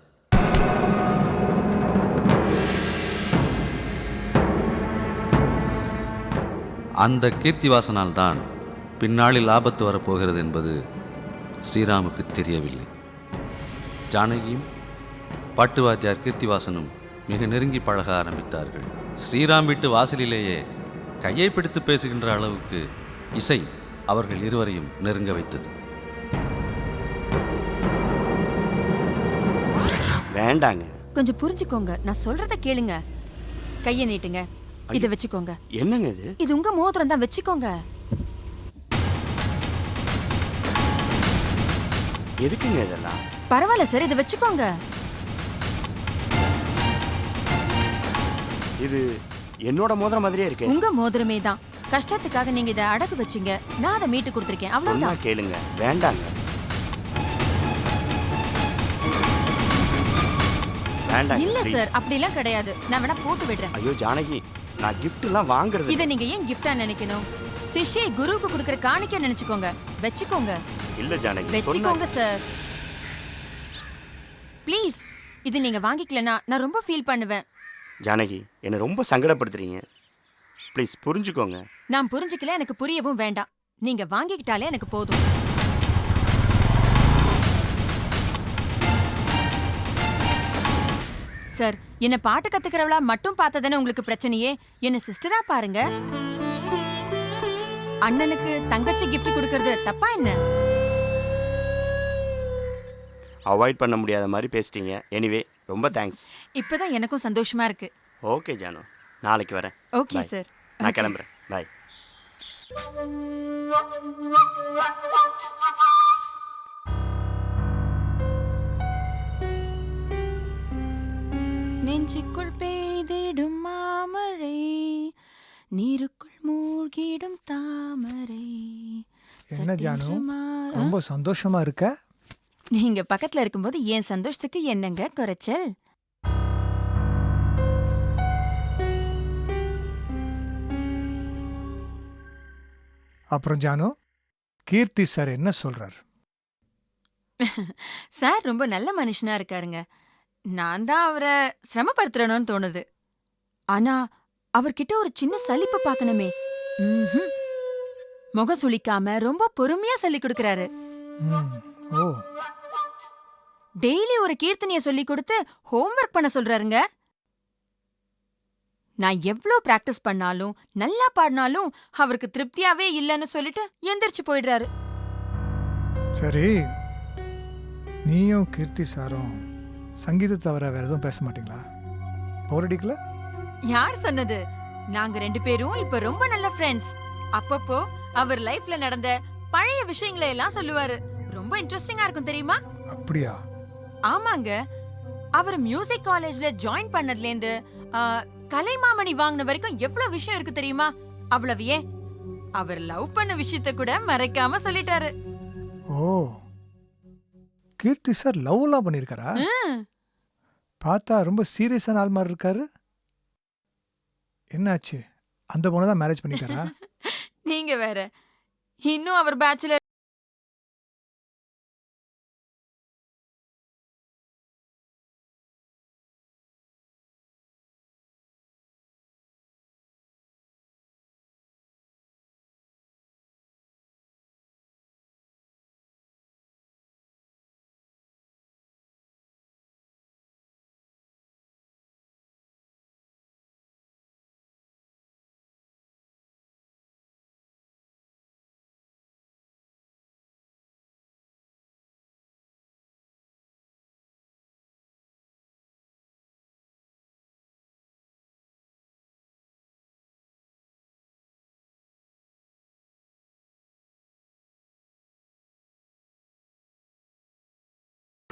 அந்த கீர்த்திவாசனால் தான் பின்னாளில் ஆபத்து வரப்போகிறது என்பது ஸ்ரீராமுக்கு தெரியவில்லை. ஜானகியும் பாட்டு வாத்தியார் கீர்த்திவாசனும் மிக நெருங்கி பழக ஆரம்பித்தார்கள். ஸ்ரீராம் வீட்டு வாசலிலேயே கையை பிடித்து பேசுகின்ற அளவுக்கு இசை அவர்கள் இருவரையும் நெருங்க வைத்தது. வேண்டாங்க. கொஞ்சம் புரிஞ்சுக்கோங்க, நான் சொல்றத கேளுங்க. கையை நீட்டுங்க. இத வச்சுக்கோங்க. என்னங்க இது? இது உங்க மோதிரம் தான், வச்சுக்கோங்க. எதுக்குங்க இதெல்லாம்? பரவாயில்ல சார், இத வச்சுக்கோங்க. இது என்னோட மோதிரம் மாதிரியே இருக்கு. உங்க மோதிரமே தான். கஷ்டத்துக்காக நீங்க இத அடகு வச்சீங்க, நான் அதை மீட்டு கொடுத்துருக்கேன். சொன்னா அவ்வளவுதான். கேளுங்க. வேண்டாங்க. வேண்டாங்க. இல்ல please. சார், அப்படி எல்லாம் கிடையாது. நான் வேணா போட்டு விடுறேன். ஐயோ ஜானகி, நான் gift எல்லாம் வாங்குறது இத நீங்க ஏன் கிஃப்டா நினைக்கணும்? சிஷ்யை குருவுக்கு கொடுக்கிற காணிக்க நினைச்சுக்கோங்க. வச்சுக்கோங்க. இல்ல ஜானகி. வச்சுக்கோங்க சார். ப்ளீஸ், இது நீங்க வாங்கிக்கலனா நான் ரொம்ப ஃபீல் பண்ணுவேன். ஜானகி, என்னை ரொம்ப சங்கடப்படுத்துறீங்க. ப்ளீஸ் புரிஞ்சுக்கோங்க. நான் புரிஞ்சுக்கல, எனக்கு புரியவும் வேண்டாம். நீங்க வாங்கிக்கிட்டாலே எனக்கு போதும். சார், என்ன பாட்டு கத்துக்கிறவளா மட்டும் பார்த்ததானே உங்களுக்கு பிரச்சனையே? என்ன சிஸ்டரா பாருங்க. அண்ணனுக்கு தங்கச்சி கிஃப்ட் கொடுக்கறது தப்பா என்ன? அவாய்ட் பண்ண முடியாத மாதிரி பேசிட்டீங்க. எனிவே ரொம்ப தேங்க்ஸ். இப்பதான் எனக்கும் சந்தோஷமா இருக்கு. ஓகே ஜானு, நாளைக்கு வரேன். Okay Bye. சார். நான் கிளம்புறேன். பாய். நெஞ்சுக்குள் பெய்திடும் மாமழை, நீருக்குள் மூழ்கிடும் தாமரை. என்ன ஜானு, சட்டென்று மாற- ரொம்ப சந்தோஷமா இருக்க? நீங்க பக்கத்துல இருக்கும்போது என் சந்தோஷத்துக்கு என்னங்க குறைச்சல்? அப்புறம் ஜானு, கீர்த்தி சார் என்ன சொல்றார்? சார் ரொம்ப நல்ல மனுஷனா இருக்காருங்க. நான் தான் அவரை சிரமப்படுத்துறணும்னு தோணுது. ஆனா அவர்கிட்ட ஒரு சின்ன சலிப்பு பார்க்கணுமே. ம்ஹும். முகம் சுளிக்காம ரொம்ப பொறுமையா சொல்லி கொடுக்கறாரு. ம், ஓ, டெய்லி ஒரு கீர்த்தனைய சொல்லி கொடுத்து ஹோம்வொர்க் பண்ண சொல்றாருங்க. நான் எவ்ளோ பிராக்டிஸ் பண்ணாலும் நல்லா பாடினாலும் அவருக்கு திருப்தியாவே இல்லைன்னு சொல்லிட்டு எந்திரிச்சு போயிடுறாரு. சரி, நீயும் கீர்த்தி சாரும் சங்கீதத்தை தவிர வேற எதுவும் பேச மாட்டீங்களா? போர் அடிக்கல? யார் சொன்னது? நாங்க ரெண்டு பேரும் இப்ப ரொம்ப நல்ல ஃப்ரெண்ட்ஸ். அப்பப்போ அவர் லைஃப்ல நடந்த பழைய விஷயங்களை எல்லாம் சொல்லுவாரு. ரொம்ப இன்ட்ரெஸ்டிங்கா இருக்கும் தெரியுமா? அப்படியா? ஆமாங்க. அவர் மியூசிக் காலேஜ்ல ஜாயின் பண்ணதுல இருந்து கலைமாமணி வாங்கின வரைக்கும் எவ்வளவு விஷயம் இருக்கு தெரியுமா? அவ்வளவு ஏன் அவர் லவ் பண்ண விஷயத்த கூட மறைக்காம சொல்லிட்டாரு. ஓ, கீர்த்தி சார் லவ்லாம் பண்ணியிருக்காரா? பார்த்தா ரொம்ப சீரியஸான ஆள் மாதிரி இருக்காரு. என்னாச்சு, அந்த பொண்ணை தான் மேரேஜ் பண்ணிட்டாரா? நீங்க வேற, இன்னும் அவர் பேச்சுலர்.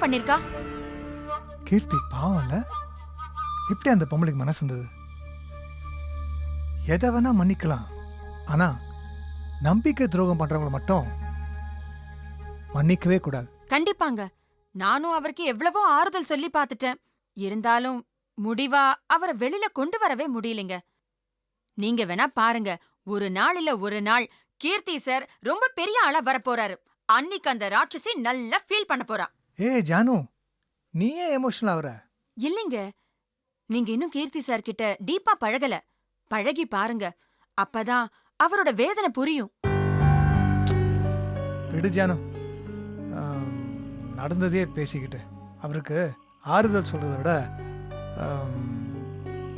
பண்ணிருக்கா. கீர்த்தி பாவம் இல்ல? எப்படி அந்த பொம்பளைக்கு மனசு வந்தது? எதை வேணா மன்னிக்கலாம், ஆனா நம்பிக்கை துரோகம் பண்றவங்களை மட்டும் மன்னிக்கவே கூடாது. கண்டிப்பாங்க. நானும் அவருக்கு எவ்வளவோ ஆறுதல் சொல்லி பார்த்துட்டேன். இருந்தாலும் முடிவா அவரை வெளியில கொண்டு வரவே முடியலைங்க. நீங்க வேணா பாருங்க, ஒரு நாள் இல்ல ஒரு நாள் கீர்த்தி சார் ரொம்ப பெரிய ஆளா வரப்போறாரு. அன்னைக்கு அந்த ராட்சசி நல்லா ஃபீல் பண்ண போறா. ஏய் ஜானு, நீ ஏன் எமோஷனல் ஆகுற? இல்லைங்க, நீங்க இன்னும் கீர்த்தி சார் கிட்ட டீப்பா பழகல. பழகி பாருங்க, அப்பதான் அவரோட வேதனை புரியும். விடு ஜானு, நடந்ததே பேசிக்கிட்டு அவருக்கு ஆறுதல் சொல்றதை விட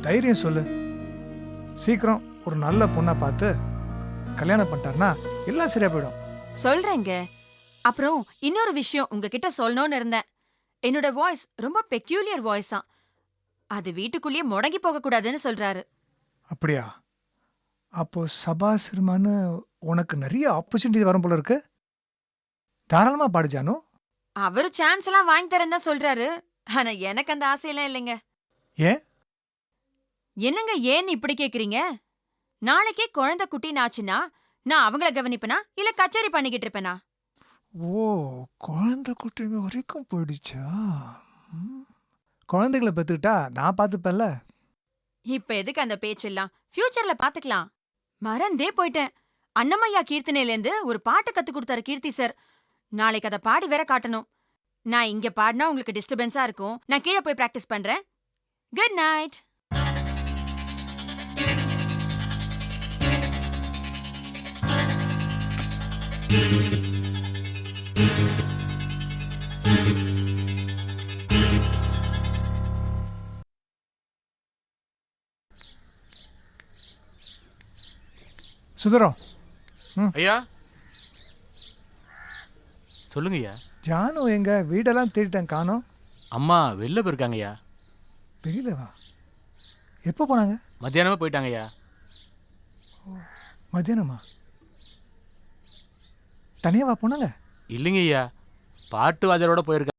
தைரியம் சொல்லு. சீக்கிரம் ஒரு நல்ல பொண்ணை பார்த்து கல்யாணம் பண்ணிட்டாருன்னா எல்லாம் சரியா போயிடும். சொல்றேங்க. அப்புறம் இன்னொரு விஷயம் உங்ககிட்ட சொல்லணும்னு இருந்தேன். என்னோட வாய்ஸ் ரொம்ப பெக்யூலியர் வாய்ஸா, அது வீட்டுக்குள்ளேயே முடங்கி போக கூடாதுன்னு சொல்றாரு. அப்படியா? அப்போ சபா சிறுமான்னு உனக்கு நிறைய ஆப்பர்ச்சுனிட்டி வரும் போல இருக்கு. தாராளமா பாடு ஜானு. அவரு சான்ஸ் எல்லாம் வாங்கி தரேன் தான் சொல்றாரு. ஆனா எனக்கு அந்த ஆசையெல்லாம் இல்லைங்க. ஏன்? என்னங்க ஏன்னு இப்படி கேக்குறீங்க? நாளைக்கே குழந்தை குட்டின்னு ஆச்சுன்னா நான் அவங்கள கவனிப்பேனா இல்ல கச்சேரி பண்ணிக்கிட்டு இருப்பேனா? ஓ, குழந்தை குட்டிங்க வரைக்கும் போயிடுச்சா? குழந்தைகளை பெற்றுக்கிட்டா நான் பார்த்துப்பேன்ல. இப்ப எதுக்கு அந்த பேச்செல்லாம்? ஃபியூச்சர்ல பாத்துக்கலாம். மறந்தே போயிட்டேன். அன்னமையா கீர்த்தனையிலேருந்து ஒரு பாட்டு கத்து கொடுத்தாரு கீர்த்தி சார். நாளைக்கு அதை பாடி வேற காட்டணும். நான் இங்க பாடினா உங்களுக்கு டிஸ்டர்பன்ஸா இருக்கும். நான் கீழே போய் பிராக்டிஸ் பண்றேன். Good night. சுந்தரம். ஐயா சொல்லுங்க ஐயா. ஜானு எங்க? வீடெல்லாம் தேடிட்டேன், காணோம். அம்மா வெளில போயிருக்காங்கய்யா. வெளியில வா. எப்போ போனாங்க? மத்தியானமே போயிட்டாங்கய்யா. மத்தியானமா? தனியாவா போனாங்க? இல்லைங்க ஐயா, பாட்டு வாஜரோட போயிருக்காங்க.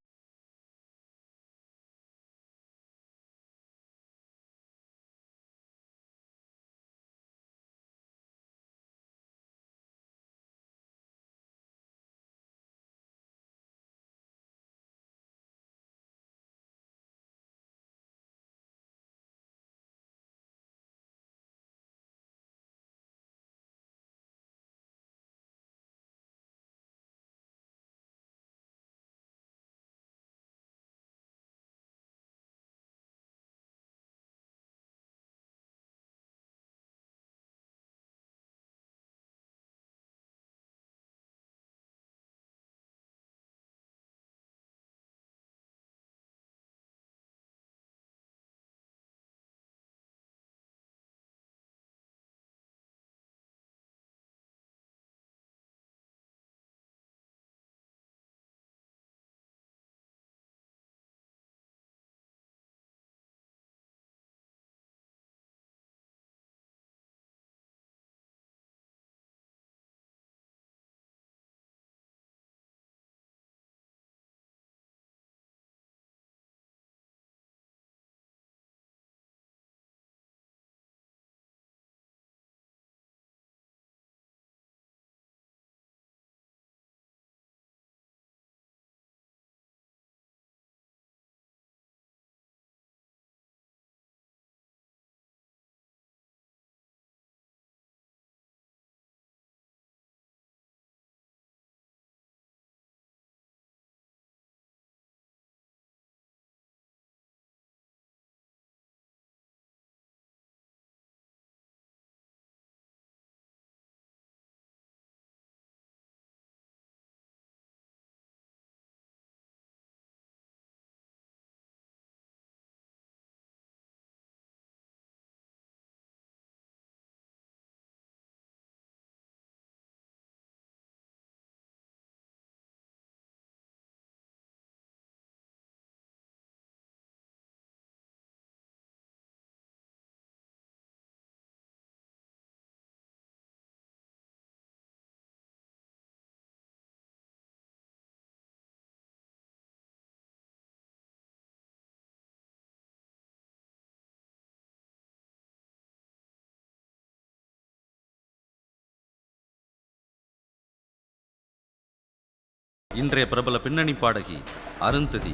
இன்றைய பிரபல பின்னணி பாடகி அருந்ததி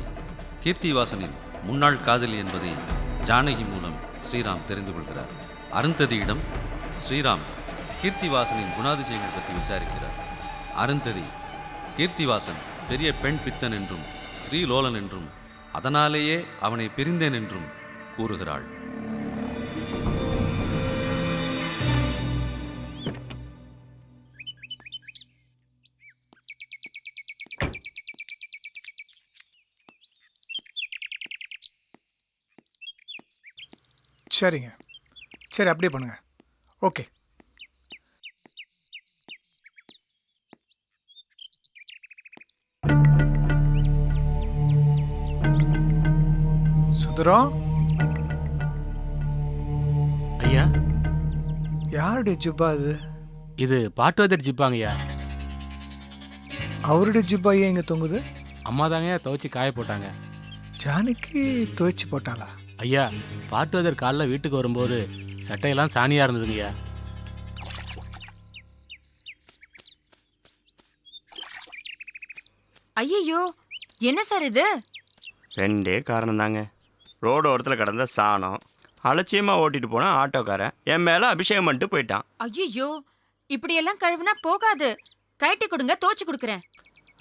கீர்த்திவாசனின் முன்னாள் காதலி என்பதை ஜானகி மூலம் ஸ்ரீராம் தெரிந்து கொள்கிறார். அருந்ததியிடம் ஸ்ரீராம் கீர்த்திவாசனின் குணாதிசயங்கள் பற்றி விசாரிக்கிறார். அருந்ததி கீர்த்திவாசன் பெரிய பெண் பித்தன் என்றும் ஸ்ரீலோலன் என்றும் அதனாலேயே அவனை பிரிந்தேன் என்றும் கூறுகிறாள். சரிங்க, சரி அப்படியே பண்ணுங்க. ஓகே. சுந்தரம், ஐயா, யாருடைய ஜிப்பா இது? இது பாட்டுவாதர் ஜிப்பாங்கய்யா. அவருடைய ஜிப்பா ஏன் இங்கே தொங்குது? அம்மா தாங்கய்யா துவைச்சி காய போட்டாங்க. ஜானகி துவைச்சு போட்டாளா? ஐயா, பாட்டுவாதர் காலைல வீட்டுக்கு வரும்போது சட்டையெல்லாம் சாணியாக இருந்ததுங்கய்யா. ஐயோ, என்ன சார் இது? ரெண்டே காரணம் தாங்க. ரோடு ஓரத்தில் கிடந்த சாணம் அலட்சியமாக ஓட்டிட்டு போனால் ஆட்டோக்காரன் என் மேலே அபிஷேகம் பண்ணிட்டு போயிட்டான். ஐயோ, இப்படியெல்லாம் கழுவுனா போகாது. கழட்டி கொடுங்க, தோச்சு கொடுக்குறேன்.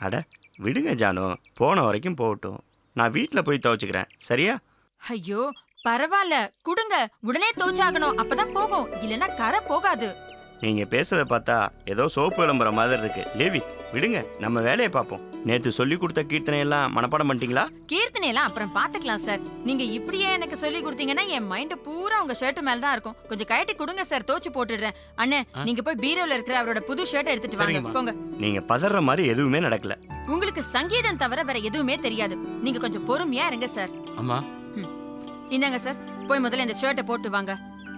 அட விடுங்க ஜானு, போன வரைக்கும் போகட்டும். நான் வீட்டில் போய் துவைச்சிக்கிறேன், சரியா? ஐயோ பரவாயில்ல, குடுங்க. உடனே தோச்சாகணும், அப்பதான் போகும். இல்லைன்னா கரை போகாது. நீங்கள் பேசுகிறத பார்த்தா ஏதோ சோப்பு விளம்புற மாதிரி இருக்கு. லேவி விடுங்க, நம்ம வேலையை பார்ப்போம். நேற்று சொல்லி கொடுத்த கீர்த்தனை எல்லாம் மனப்பாடம் பண்ணிட்டீங்களா? கீர்த்தனை எல்லாம் அப்புறம் பாத்துக்கலாம் சார். நீங்க இப்படியே எனக்கு சொல்லி கொடுத்தீங்கன்னா என் மைண்ட் பூரா உங்க ஷர்ட் மேல தான் இருக்கும். கொஞ்சம் கழட்டி கொடுங்க சார், தோச்சு போட்டுடுறேன். அண்ணே, நீங்க போய் பீரோல இருக்கிற அவரோட புது ஷர்ட் எடுத்துட்டு வாங்க, போங்க. நீங்கள் பதற மாதிரி எதுவுமே நடக்கல. உங்களுக்கு சங்கீதம் தவிர வேற எதுவுமே தெரியாது. நீங்க கொஞ்சம் பொறுமையா இருங்க சார். அம்மா, இந்தாங்க சார், போய் முதல்ல இந்த ஷர்ட்டை போட்டு வாங்க.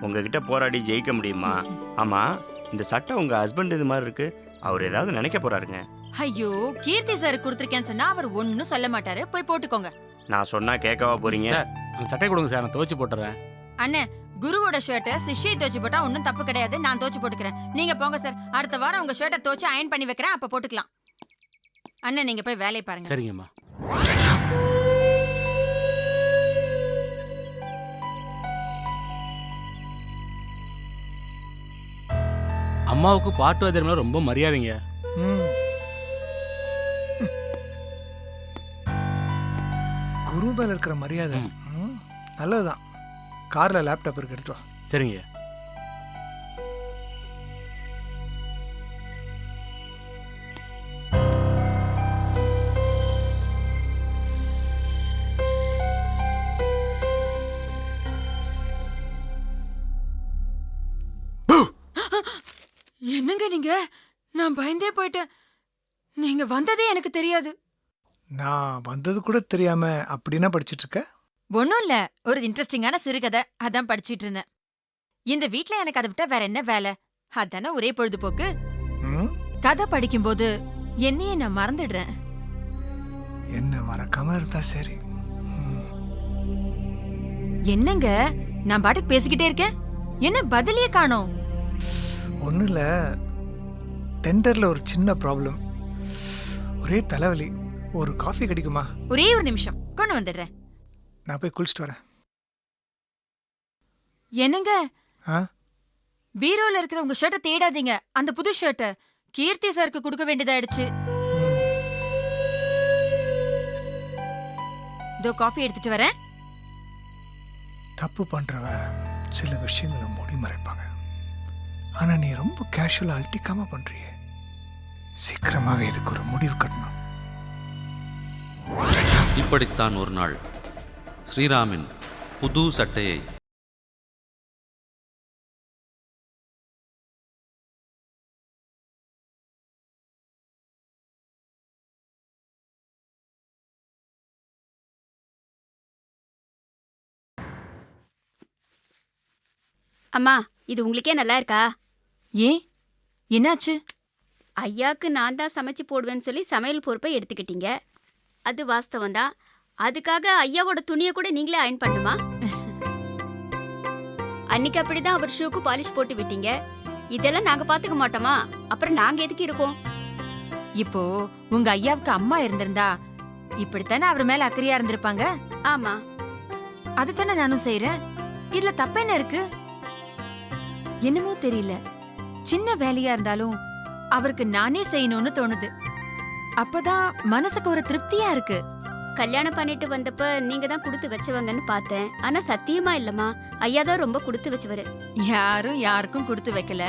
உங்ககிட்ட போராடி ஜெயிக்க முடியுமா? ஆமாம், இந்த சட்டை உங்கள் ஹஸ்பண்ட் இது மாதிரி இருக்கு. அவர் ஏதாவது நினைக்க போறாருங்க. ஐயோ, கீர்த்தி சார் கொடுத்துருக்கேன்னு சொன்னா அவர் ஒன்னும் சொல்ல மாட்டாரு. போய் போட்டுக்கோங்க. நான் சொன்னா கேட்கவா போறீங்க? அந்த சட்டை கொடுங்க சார், நான் துவைச்சு போட்டுறேன். அண்ணே, குருவோட ஷர்ட்டை சிஷ்யை தோச்சு போட்டா ஒன்னும் தப்பு கிடையாது. நான் தோச்சு போட்டுக்கிறேன். நீங்க போங்க சார். அடுத்த வாரம் உங்க ஷர்ட்டை தோச்சு அயன் பண்ணி வைக்கிறேன், அப்ப போட்டுக்கலாம். அண்ணே, நீங்க போய் வேலையை பாருங்க. சரிங்கம்மா. அம்மாவுக்கு பாட்டுவாதர் மேல ரொம்ப மரியாதைங்க. குரு மேல இருக்கிற மரியாதை நல்லதுதான். கார்ல லேப்டாப் இருக்கு, எடுத்து வா. சரிங்க. என்னங்க நீங்க? நான் பயந்தே போயிட்டேன். நீங்க வந்ததே எனக்கு தெரியாது. நான் வந்தது கூட தெரியாம அப்படின்னா படிச்சிட்டு இருக்க? ஒன்னும் இல்ல, ஒரு இன்ட்ரெஸ்டிங்கான சிறுகதை அதான் படிச்சிட்டு இருந்தேன். இந்த வீட்ல எனக்கு அதை விட்டா வேற என்ன வேலை? அதானே ஒரே பொழுதுபோக்கு. கதை படிக்கும்போது என்னையே நான் மறந்துடுறேன். என்ன மறக்காம இருந்தா சரி. என்னங்க, நான் பாட்டுக்கு பேசிக்கிட்டே இருக்கேன், என்ன பதிலே காணோம்? ஒன்றும் இல்லை, டெண்டரில் ஒரு சின்ன ப்ராப்ளம், ஒரே தலைவலி. ஒரு காஃபி கிடைக்குமா? ஒரே ஒரு நிமிஷம், கொண்டு வந்துடுறேன். நான் போய் குளிச்சுட்டு வரேன். என்னங்க, பீரோல இருக்கிற உங்க ஷர்ட்டை தேடாதீங்க. அந்த புது ஷர்ட்டை கீர்த்தி சாருக்கு கொடுக்க வேண்டியதாயிடுச்சு. இதோ காஃபி எடுத்துட்டு வரேன். தப்பு பண்றவ சில விஷயங்களை மூடி மறைப்பாங்க. ஆனா நீ ரொம்ப கேஷுவலா அல்டிக்காம பண்றியே. சீக்கிரமாவே இதுக்கு ஒரு முடிவு கட்டணும். இப்படித்தான் ஒரு நாள் ஸ்ரீராமின் புது சட்டையை அம்மா, இது உங்களுக்கே நல்லா இருக்கா? ஏன், என்னாச்சு? ஐயாக்கு நான் தான் சமைச்சு போடுவேன்னு சொல்லி சமையல் பொறுப்பை எடுத்துக்கிட்டீங்க. அது வாஸ்தவம் தான். அதுக்காக ஐயாவோட துணியை கூட நீங்களே அயன் பண்ணுமா? அன்னைக்கு அப்படிதான் அவர் ஷூக்கு பாலிஷ் போட்டு விட்டீங்க. இதெல்லாம் நாங்க பாத்துக்க மாட்டோமா? அப்புறம் நாங்க எதுக்கு இருக்கோம்? இப்போ உங்க ஐயாவுக்கு அம்மா இருந்திருந்தா இப்படித்தானே அவர் மேல அக்கறையா இருந்திருப்பாங்க. ஆமா, அதுதானே நானும் செய்யறேன். இதுல தப்பு என்ன இருக்கு? என்னமோ தெரியல, சின்ன வேலையா இருந்தாலும் அவருக்கு நானே செய்யணும்னு தோணுது. அப்பதான் மனசுக்கு ஒரு திருப்தியா இருக்கு. கல்யாணம் பண்ணிட்டு வந்தப்ப நீங்க தான் கொடுத்து வச்சவங்கன்னு பார்த்தேன். ஆனா சத்தியமா இல்லம்மா, ஐயா தான் ரொம்ப கொடுத்து வச்சவரு. யாரும் யாருக்கும் கொடுத்து வைக்கல,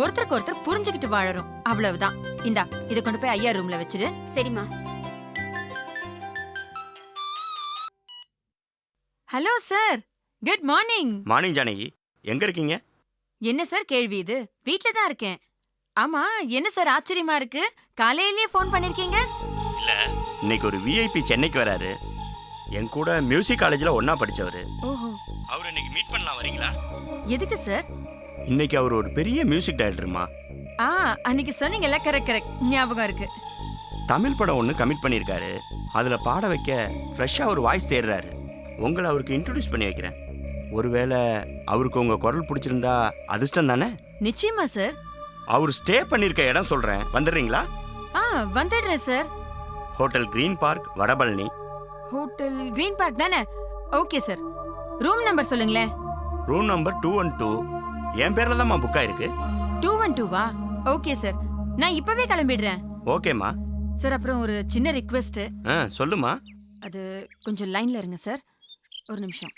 ஒருத்தருக்கு ஒருத்தர் புரிஞ்சுக்கிட்டு வாழறோம், அவ்வளவுதான். இந்தா, இத கொண்டு போய் ஐயா ரூம்ல வச்சிரு. சரிம்மா. Hello sir, good morning. Morning Janaki, எங்க இருக்கீங்க? என்ன சார் கேள்வி இது? வீட்ல தான் இருக்கேன். ஆமா, என்ன சார் ஆச்சரியமா இருக்கு, காலையிலேயே ஃபோன் பண்ணிருக்கீங்க? இல்ல, இன்னைக்கு ஒரு விஐபி சென்னைக்கு வராரு. என் கூட மியூசிக் காலேஜ்ல ஒண்ணா படிச்சவரு. ஓஹோ. அவர் இன்னைக்கு மீட் பண்ணலாம், வரீங்களா? எதுக்கு சார்? இன்னைக்கு அவர் ஒரு பெரிய மியூசிக் டைரக்டர்மா. அன்னைக்கு சொன்னீங்கல்ல, கரெக்ட், ஞாபகம் இருக்கு. தமிழ் படம் ஒன்று கமிட் பண்ணியிருக்காரு. அதுல பாட வைக்க ஃப்ரெஷ்ஷா ஒரு வாய்ஸ் தேடுறாரு. உங்களை அவருக்கு இன்ட்ரோடியூஸ் பண்ணி வைக்கிறேன். ஒருவேளை அவருக்கு உங்க குரல் பிடிச்சிருந்தா அதிர்ஷ்டம் தானே? நிச்சயமா சார். அவர் ஸ்டே பண்ணியிருக்க இடம் சொல்றேன், வந்துடுறீங்களா? வந்துடுறேன் sir. Hotel green park, Vadapalani. Hotel green park தானே? Okay sir. ரூம் நம்பர் சொல்லுங்களேன். Room number 212. என் பேர்ல தான்மா புக் ஆயிருக்கு. 212வா? ஓகே சார், நான் இப்பவே கிளம்பிடுறேன். ஓகேம்மா. சார், அப்புறம் ஒரு சின்ன ரிக்வெஸ்ட். சொல்லுமா. அது கொஞ்சம் லைன்ல இருங்க சார், ஒரு நிமிஷம்.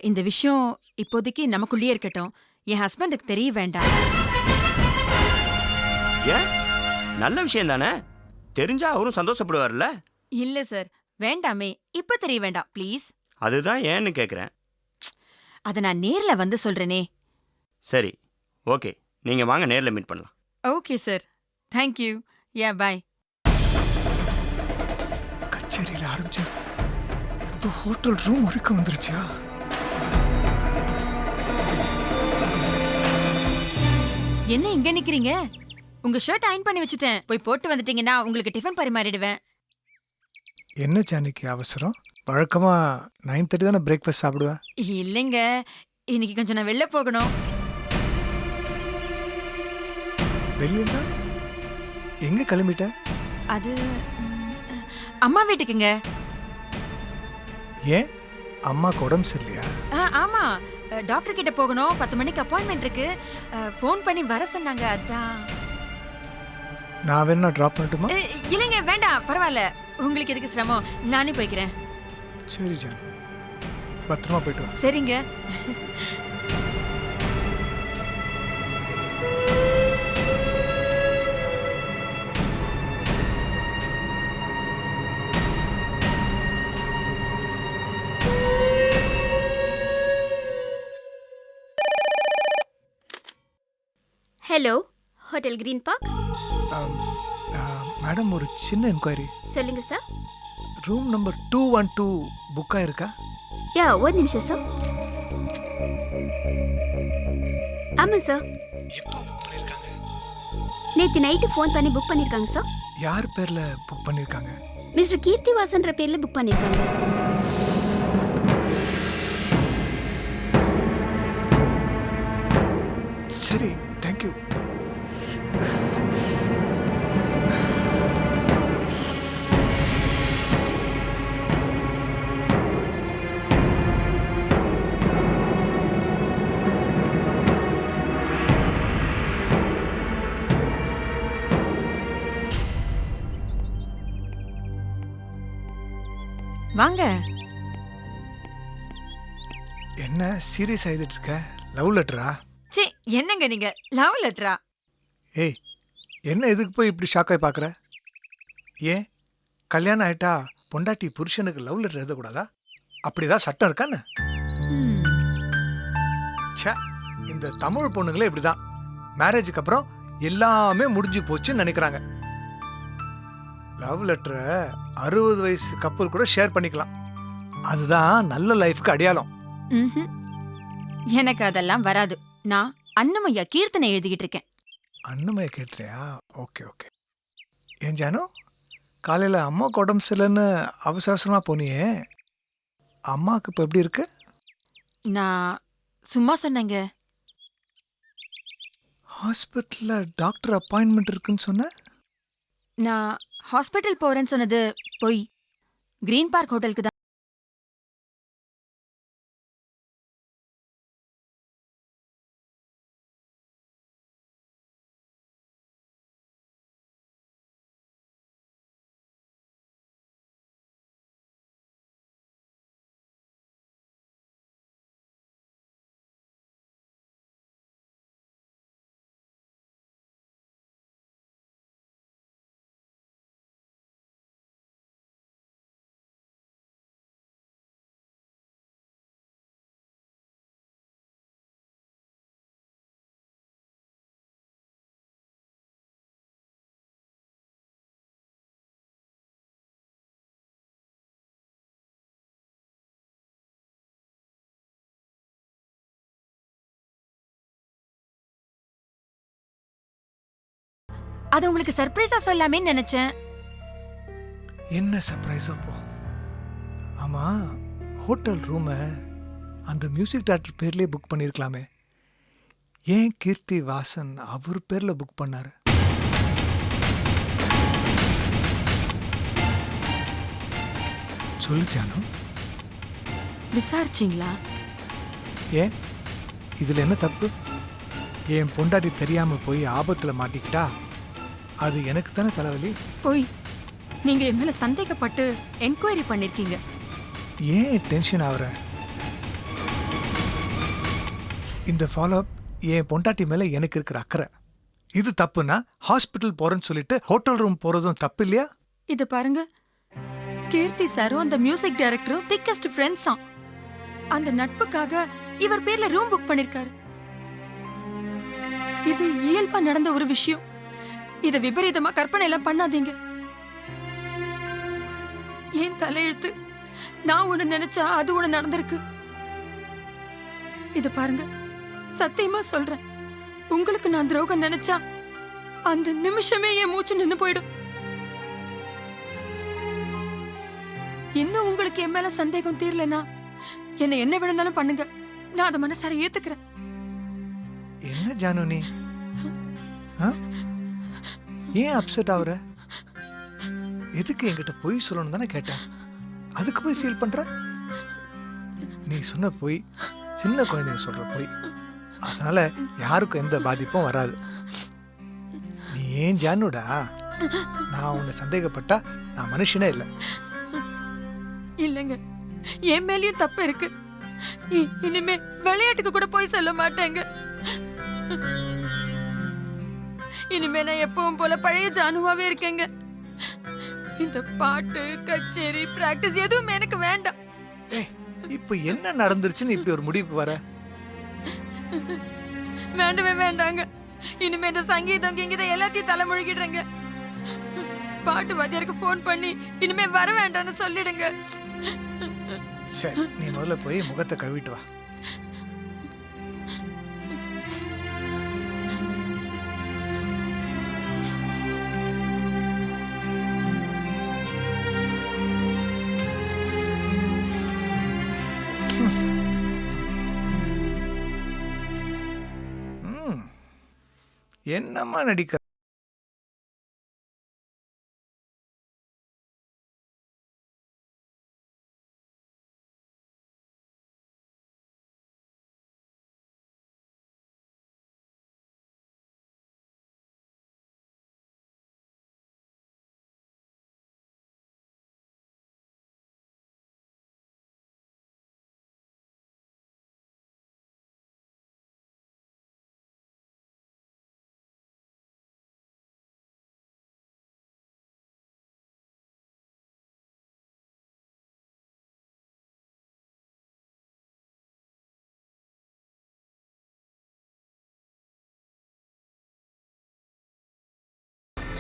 இந்த விஷயம் இப்போதைக்கு நமக்குள்ளேயே இருக்கட்டும், என் ஹஸ்பண்டுக்கு தெரிய வேண்டாம். ஏன்? நல்ல விஷயம் தானே, தெரிஞ்சா அவரும் சந்தோஷப்படுவார்ல. இல்ல சார், வேண்டாமே, இப்ப தெரிய வேண்டாம் ப்ளீஸ். அதுதான் ஏன்னு கேக்குறேன். அத நான் நேர்ல வந்து சொல்றேனே. சரி, ஓகே, நீங்க வாங்க, நேர்ல மீட் பண்ணலாம். Okay sir, thank you. Yeah, bye. கச்சேரியில ஆரம்பிச்சது இப்போ ஹோட்டல் ரூம் வரைக்கும் வந்துருச்சா? என்ன இங்க நிக்கிறீங்க? உங்க ஷர்ட் அயர்ன் பண்ணி வச்சுட்டேன், போய் போட்டு வந்துட்டீங்கன்னா உங்களுக்கு டிஃபன் பரிமாறிடுவேன். என்ன ஜானகி அவசரம்? வழக்கமா 9:30 தானே பிரேக்ஃபாஸ்ட் சாப்பிடுவேன். இல்லைங்க, இன்னைக்கு கொஞ்சம் நான் வெளில போகணும். வெளியா? எங்க கிளம்பிட்ட? அது அம்மா வீட்டுக்குங்க. ஏன், அம்மாக்கு உடம்பு சரியில்லையா? ஆமா, டாக்டர் கிட்ட போகணும், 10 மணிக்கு அப்பாயின்மெண்ட் இருக்கு. ஃபோன் பண்ணி வர சொன்னாங்க, அதான். நான் வேணா டிராப் பண்ணட்டுமா? இல்லைங்க, வேண்டாம், பரவாயில்ல, உங்களுக்கு எதுக்கு சிரமம், நானே போய்க்கிறேன். சரி ஜான், பத்திரமா போயிட்டு வா. சரிங்க. Hello, hotel green park. Madam, ஒரு சின்ன என்கொயரி. சொல்லுங்க சார். ரூம் நம்பர் 212 புக் ஆயிருக்கா? யா, ஒரு நிமிஷம் சார். ஆமா சார். எப்போ புக் பண்ணிருக்காங்க? நேத்து நைட்டு ஃபோன் பண்ணி புக் பண்ணிருக்காங்க சார். யார் பேர்ல புக் பண்ணிருக்காங்க? மிஸ்டர் கீர்த்திவாசன்ற பேர்ல புக் பண்ணிருக்காங்க. சரி, தேங்க்யூ. வாங்க. என்ன சீரியஸ் ஆயிட்டு இருக்க? லவ் லெட்டரா? சே, என்னங்க நீங்க, லவ் லெட்டரா? ஏய், என்ன இதுக்கு போய் இப்படி ஷாக் ஆகி பார்க்குற? ஏன், கல்யாணம் ஆயிட்டா பொண்டாட்டி புருஷனுக்கு லவ் லெட்டர் எழுதக்கூடாதா? அப்படிதான் சட்டம் இருக்கான்னு? ச்சே, இந்த தமிழ் பொண்ணுங்களே இப்படிதான். மேரேஜுக்கு அப்புறம் எல்லாமே முடிஞ்சு போச்சுன்னு நினைக்கிறாங்க. லவ் லெட்டரை 60 வயசு கப்பல் கூட ஷேர் பண்ணிக்கலாம். அதுதான் நல்ல லைஃப்க்கு அடையாளம். எனக்கு அதெல்லாம் வராது. நான் அன்னமையா கீர்த்தனை எழுதிக்கிட்டு இருக்கேன். அன்னமையா கீர்த்தனையா? Okay okay. ஏன் ஜானு, காலையில் அம்மாவுக்கு உடம்பு சரியில்லைன்னு அவசர அவசரமாக போனியே, அம்மாவுக்கு இப்போ எப்படி இருக்கு? நான் சும்மா சொன்னேங்க. ஹாஸ்பிட்டலில் டாக்டர் அப்பாயின்மெண்ட் இருக்குன்னு சொன்ன. நான் ஹாஸ்பிட்டல் போறேன்னு சொன்னது பொய். கிரீன் பார்க் ஹோட்டலுக்கு தான். அது உங்களுக்கு சர்ப்ரைஸா சொல்லாமே நினைச்சேன். என்ன சர்ப்ரைஸோ போ. ஆமா, ஹோட்டல் ரூமை அந்த மியூசிக் டைரக்டர் பேர்லேயே புக் பண்ணியிருக்கலாமே. ஏன் கீர்த்தி வாசன் அவர் பேர்ல புக் பண்ணாரு? சொல்லு ஜானு. விசாரிச்சிங்களா? ஏன் இதுல என்ன தப்பு? என் பொண்டாட்டி தெரியாம போய் ஆபத்துல மாட்டிக்கிட்டா அது எனக்கு தானே தலைவலி. போய் நீங்க என் மேல சந்தேகப்பட்டு என்கொயரி பண்ணிருக்கீங்க. ஏன் டென்ஷன் ஆகுற? இந்த ஃபாலோ அப் என் பொண்டாட்டி மேல எனக்கு இருக்கிற அக்கறை. இது தப்புனா ஹாஸ்பிட்டல் போறேன்னு சொல்லிட்டு ஹோட்டல் ரூம் போறதும் தப்பு இல்லையா? இது பாருங்க, கீர்த்தி சாரும் அந்த மியூசிக் டைரக்டரும் திக்கஸ்ட் ஃப்ரெண்ட்ஸா. அந்த நட்புக்காக இவர் பேர்ல ரூம் புக் பண்ணிருக்காரு. இது இயல்பா நடந்த ஒரு விஷயம். இத விபரீதமா கற்பனை எல்லாம் பண்ணாதீங்க. ஏன் தலையெழுத்து? நான் ஒண்ணு நினைச்சா அது ஒண்ணு நடந்திருக்கு. இத பாருங்க, சத்தியமா சொல்றேன், உங்களுக்கு நான் துரோகம் நினைச்சா அந்த நிமிஷமே என் மூச்சு நின்னு போயிடும். இன்னும் உங்களுக்கு என் மேல சந்தேகம் தீரலனா என்ன என்ன விழுந்தாலும் பண்ணுங்க, நான் அதை மனசார ஏத்துக்கிறேன். என்ன ஜானு நீ ஏன் அப்செட் ஆகுற? எதுக்கு என்கிட்ட பொய் சொல்லணும் தானே கேட்டேன். அதுக்கு போய் ஃபீல் பண்ற? நீ சொன்ன பொய் சின்ன குழந்தைங்க சொல்ற பொய். அதனால யாருக்கும் எந்த பாதிப்பும் வராது. நீ ஏன் ஜானுடா? நான் உன்னை சந்தேகப்பட்டா நான் மனுஷனே இல்லை. இல்லைங்க, என் மேலயும் தப்பு இருக்கு. இனிமே விளையாட்டுக்கு கூட போய் சொல்ல மாட்டேங்க. இனிமே நான் எப்பவும் போல பழைய ஜானுவாவே இருக்கேங்க. இந்த பாட்டு கச்சேரி பிராக்டிஸ் எதுவும் எனக்கு வேண்டாம். இப்ப என்ன நடந்துருச்சுன்னு இப்படி ஒரு முடிவுக்கு வர? வேண்டவே வேண்டாங்க. இனிமே இந்த சங்கீதம் இங்கதான் எல்லாத்தையும் தலைமுழுகிடுறேங்க. பாட்டு வாத்தியாருக்கு போன் பண்ணி இனிமே வர வேண்டாம்னு சொல்லிடுங்க. சரி, நீ முதல்ல போய் முகத்தை கழுவிட்டு வா. என்னம்மா நடிக்க?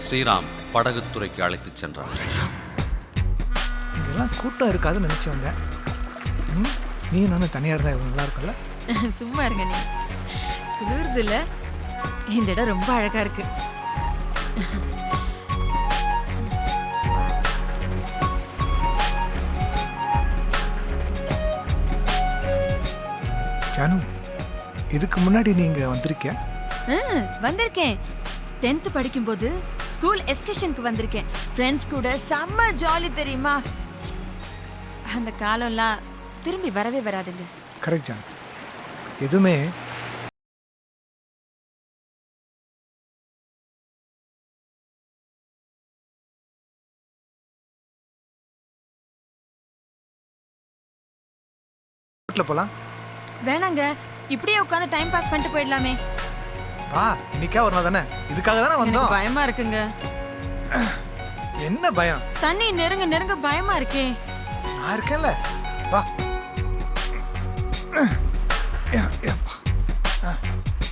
ஸ்ரீராம் படகுத்துறைக்கு அழைத்துச் சென்றார். இங்கெல்லாம் கூட்டம் இருக்காதுன்னு நினைச்சு வந்தேன். நீ நானும் தனியா இருந்தா நல்லா இருக்குல்ல? சும்மா இருங்க நீ. குளிர்து இல்ல? இந்த இடம் ரொம்ப அழகா இருக்கு. ஜானு, இதுக்கு முன்னாடி நீங்க வந்திருக்கியா? வந்திருக்கேன். 10th படிக்கும்போது ஸ்கூல் எஸ்கர்ஷனுக்கு வந்திருக்கேன். ஃப்ரெண்ட்ஸ் கூட செம்ம ஜாலி தெரியுமா? அந்த காலம்லாம் திரும்பி வரவே வராதுங்க. Correct John. எதுவுமே போலாம். வேணாங்க, இப்படியே உட்காந்து டைம் பாஸ் பண்ணிட்டு போயிடலாமே. வா, இன்னைக்கா ஒரு நாள் தானே, இதுக்காக தானே வந்தோம். பயமா இருக்குங்க. என்ன பயம்? தண்ணி நெருங்க நெருங்க பயமா இருக்கே. நான் இருக்கேன்ல, வா.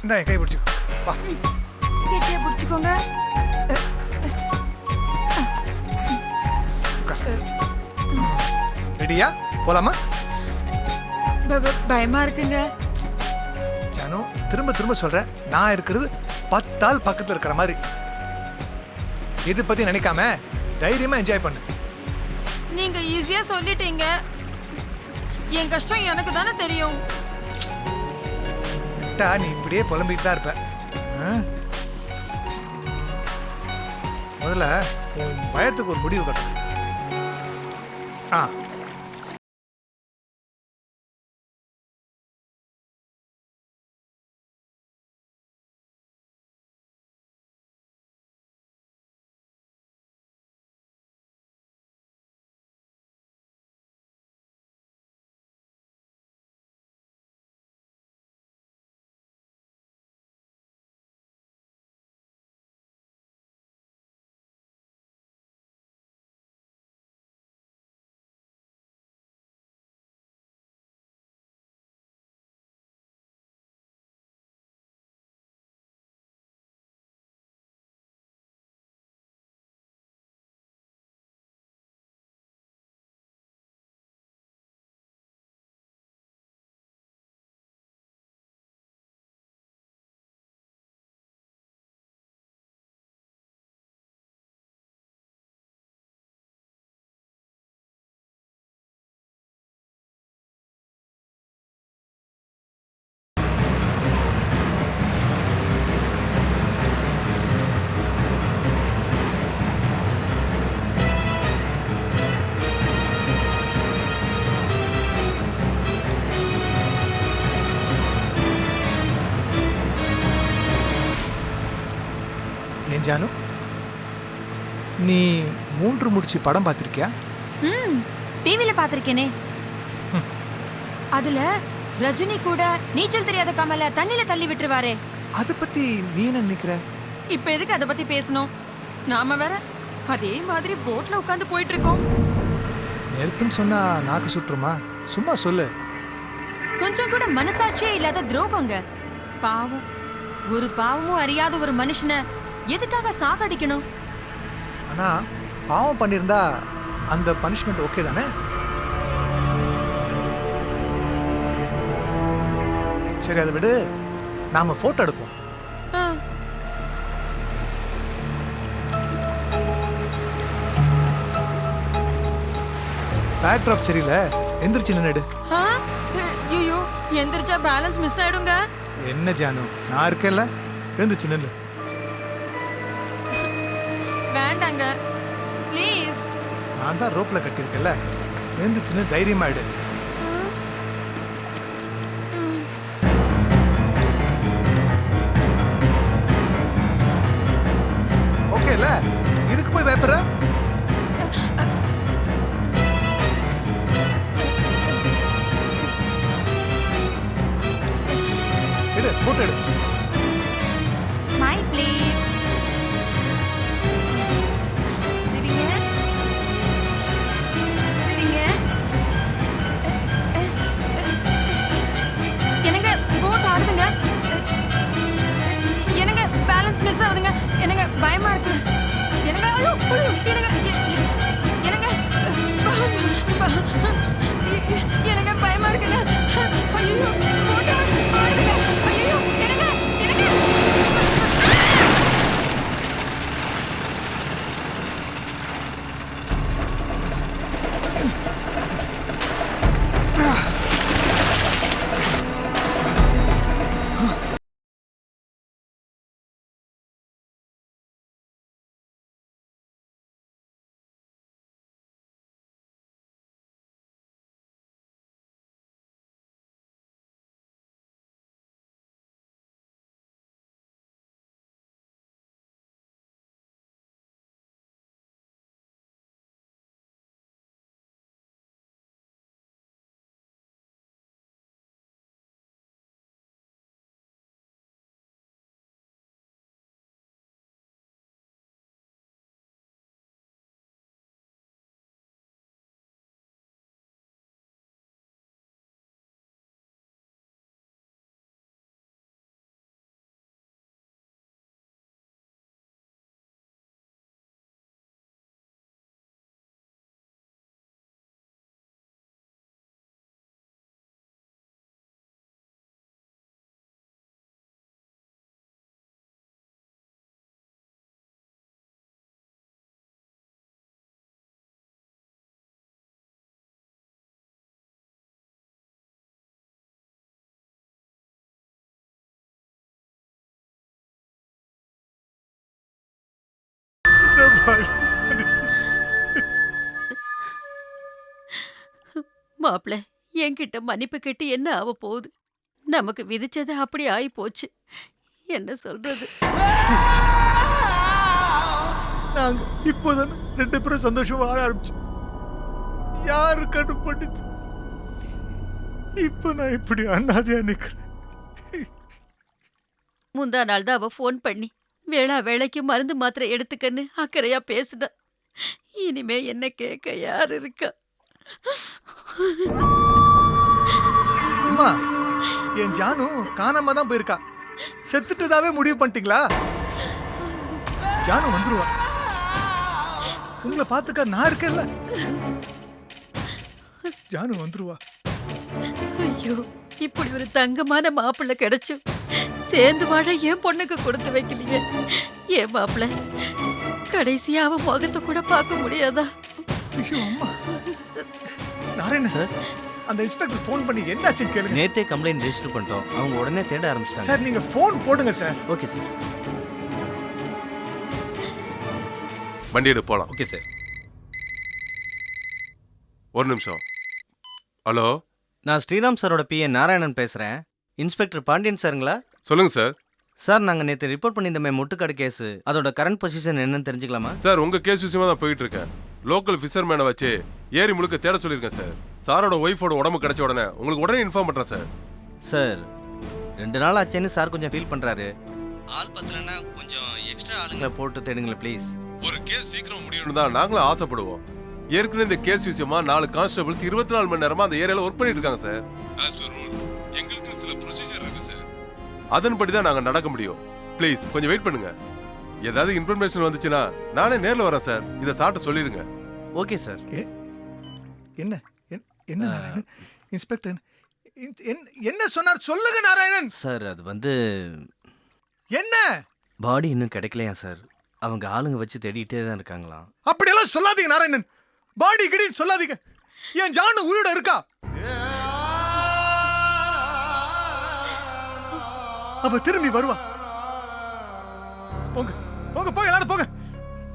இந்த கை பிடிச்சுக்கோ, வா. கெட்டியா பிடிச்சுக்கோங்க. ரெடியா? போலாமா? பயமா இருக்குங்க. ஜானு, திரும்ப திரும்ப சொல்றேன், நான் இருக்கிறது 10 ஆள் பக்கத்துல இருக்கிற மாதிரி. இது பத்தி நினைக்காம தைரியமா என்ஜாய் பண்ணு. நீங்க ஈஸியா சொல்லிட்டீங்க. என் கஷ்டம் எனக்கு தானே தெரியும். நீ இப்படியே புலம்பிட்டு தான் இருப்ப. முதல்ல உன் பயத்துக்கு ஒரு முடிவு கட்டும். ஜானு, நீ 3 முடிச்சு படம் பார்த்திருக்கியா? டிவில பார்த்திருக்கேனே. அதுல ரஜினி கூட நீச்சல் தெரியாத கமல தண்ணில தள்ளி விட்டுருவாரே. அத பத்தி நீ என்ன நினைக்கிற? இப்ப எதுக்கு அத பத்தி பேசணும்? நாம வேற அதே மாதிரி போட்ல உட்கார்ந்து போயிட்டு இருக்கோம். நெருப்புன்னு சொன்னா நாக்கு சுற்றுமா? சும்மா சொல்லு. கொஞ்சம் கூட மனசாட்சியே இல்லாத துரோகங்க. பாவம், ஒரு பாவமும் அறியாத ஒரு மனுஷனை எதுக்காக சாகடிக்கணும்? ஆனா பாவம் பண்ணிருந்தா அந்த பனிஷ்மெண்ட் ஓகே தானே? சரி, அதை விடு, நாம போட்டோ எடுப்போம். பேக்ட்ராப் சரியில்லை, எந்திரிச்சு நின்னுடு. ஐயோ, எந்திரிச்சா பேலன்ஸ் மிஸ் ஆயிடுங்க. என்ன ஜானு, நான் இருக்கேன்ல, எந்திரிச்சு நில்லு. வேண்டாங்க ப்ளீஸ். நான் தான் ரோப்ல கட்டியிருக்கேன்ல, எழுந்துச்சுன்னு தைரியமாயிடு. ஓகேல, இதுக்கு போய் பயப்படுற? எடு, போட்டோ எடு. Smile please. மாப்பிள்ள என்கிட்ட மன்னிப்பு கேட்டு என்ன ஆக போகுது? நமக்கு விதிச்சது அப்படி ஆகி போச்சு. என்ன சொல்றது? நாங்க இப்போதான் 2 பேரும் சந்தோஷமா வாழ ஆரம்பிச்சோம். யாரு கண்டுபட்டுச்சு? இப்போ நான் இப்படி அண்ணாதியா நிக்கிறேன். முந்தா நாள் தான் அவ ஃபோன் பண்ணி வேளைக்கு மருந்து மாத்திரை எடுத்துக்கன்னு அக்கறையா பேசுன. இனிமே என்ன கேட்க யார் இருக்கா? அம்மா, என் ஜானு காணாம தான் போயிருக்கா. செத்துட்டதாவே முடிவு பண்ணிட்டீங்களா? ஜானு வந்துருவா. உங்களை பார்த்துக்க நான் இருக்கேன்ல. ஜானு வந்துருவா. ஐயோ, இப்படி ஒரு தங்கமான மாப்பிள்ளை கிடைச்சும் சேர்ந்து வாழ என் பொண்ணுக்கு கொடுத்து வைக்கலையே. ஏன் மாப்பிள்ள கடைசியா அவன் முகத்தை கூட பார்க்க முடியாதா? ஐயோ அம்மா. நாராயண சார், அந்த இன்ஸ்பெக்டர் ஃபோன் பண்ணி என்னாச்சுன்னு கேளுங்க. நேத்தே கம்ப்ளைண்ட் ரெஜிஸ்டர் பண்ணிட்டோம். அவங்க உடனே தேட ஆரம்பிச்சிட்டாங்க. சார் நீங்க ஃபோன் போடுங்க சார். Okay sir. வண்டி எடு போலாம். Okay sir. ஒரு நிமிஷம். ஹலோ, நான் ஸ்ரீராம் சாரோட பிஏ நாராயணன் பேசுறேன். இன்ஸ்பெக்டர் பாண்டியன் சாருங்களா? சொல்லுங்க சார். சார், நாங்கள் நேற்று ரிப்போர்ட் பண்ணியிருந்தோமே முட்டுக்காடு கேஸ், அதோட கரண்ட் பொசிஷன் என்னன்னு தெரிஞ்சுக்கலாமா? சார், உங்க கேஸ் விஷயமா தான் போயிட்டு இருக்கேன். லோக்கல் ஃபிஷர்மேனை வச்சு ஏரி முழுக்க தேட சொல்லியிருக்கேன் சார். சாரோட ஒய்ஃபோட உடம்பு கிடைச்ச உடனே உங்களுக்கு உடனே இன்ஃபார்ம் பண்றேன் சார். சார், 2 நாள் ஆச்சுன்னு சார் கொஞ்சம் ஃபீல் பண்றாரு. ஆள் பத்தலன்னா கொஞ்சம் எக்ஸ்ட்ரா ஆளுங்களை போட்டு தேடுங்களேன் ப்ளீஸ். ஒரு கேஸ் சீக்கிரம் முடியணும் தான் நாங்களும் ஆசைப்படுவோம். ஏற்கனவே இந்த கேஸ் விஷயமா 4 கான்ஸ்டபிள்ஸ் 24 மணி நேரமா அந்த ஏரியால ஒர்க் பண்ணிட்டு இருக்காங்க சார். ஆஸ் பர் ரூல் எங்களுக்கு சில ப்ரொசீஜர் இருக்கு சார். அதன்படி தான் நாங்க நடக்க முடியும். ப்ளீஸ் கொஞ்சம் வெயிட் பண்ணுங்க. ஏதாவது இன்ஃபர்மேஷன் வந்துச்சுன்னா நானே நேர்ல வரேன் சார். இதை சார்ட்ட சொல்லிருங்க. Okay sir. என்ன என்ன நாராயணன் இன்ஸ்பெக்டர் என்ன சொன்னார் சொல்லுங்க நாராயணன். சார், அது வந்து என்ன பாடி இன்னும் கிடைக்கலையா சார்? அவங்க ஆளுங்க வச்சு தேடிட்டே தான் இருக்காங்களாம். அப்படியெல்லாம் சொல்லாதீங்க நாராயணன். பாடி கிடின்னு சொல்லாதீங்க. என் ஜானு உயிரோட இருக்கா. அவ திரும்பி வருவா. போங்க போங்க போங்க எல்லாரும் போங்க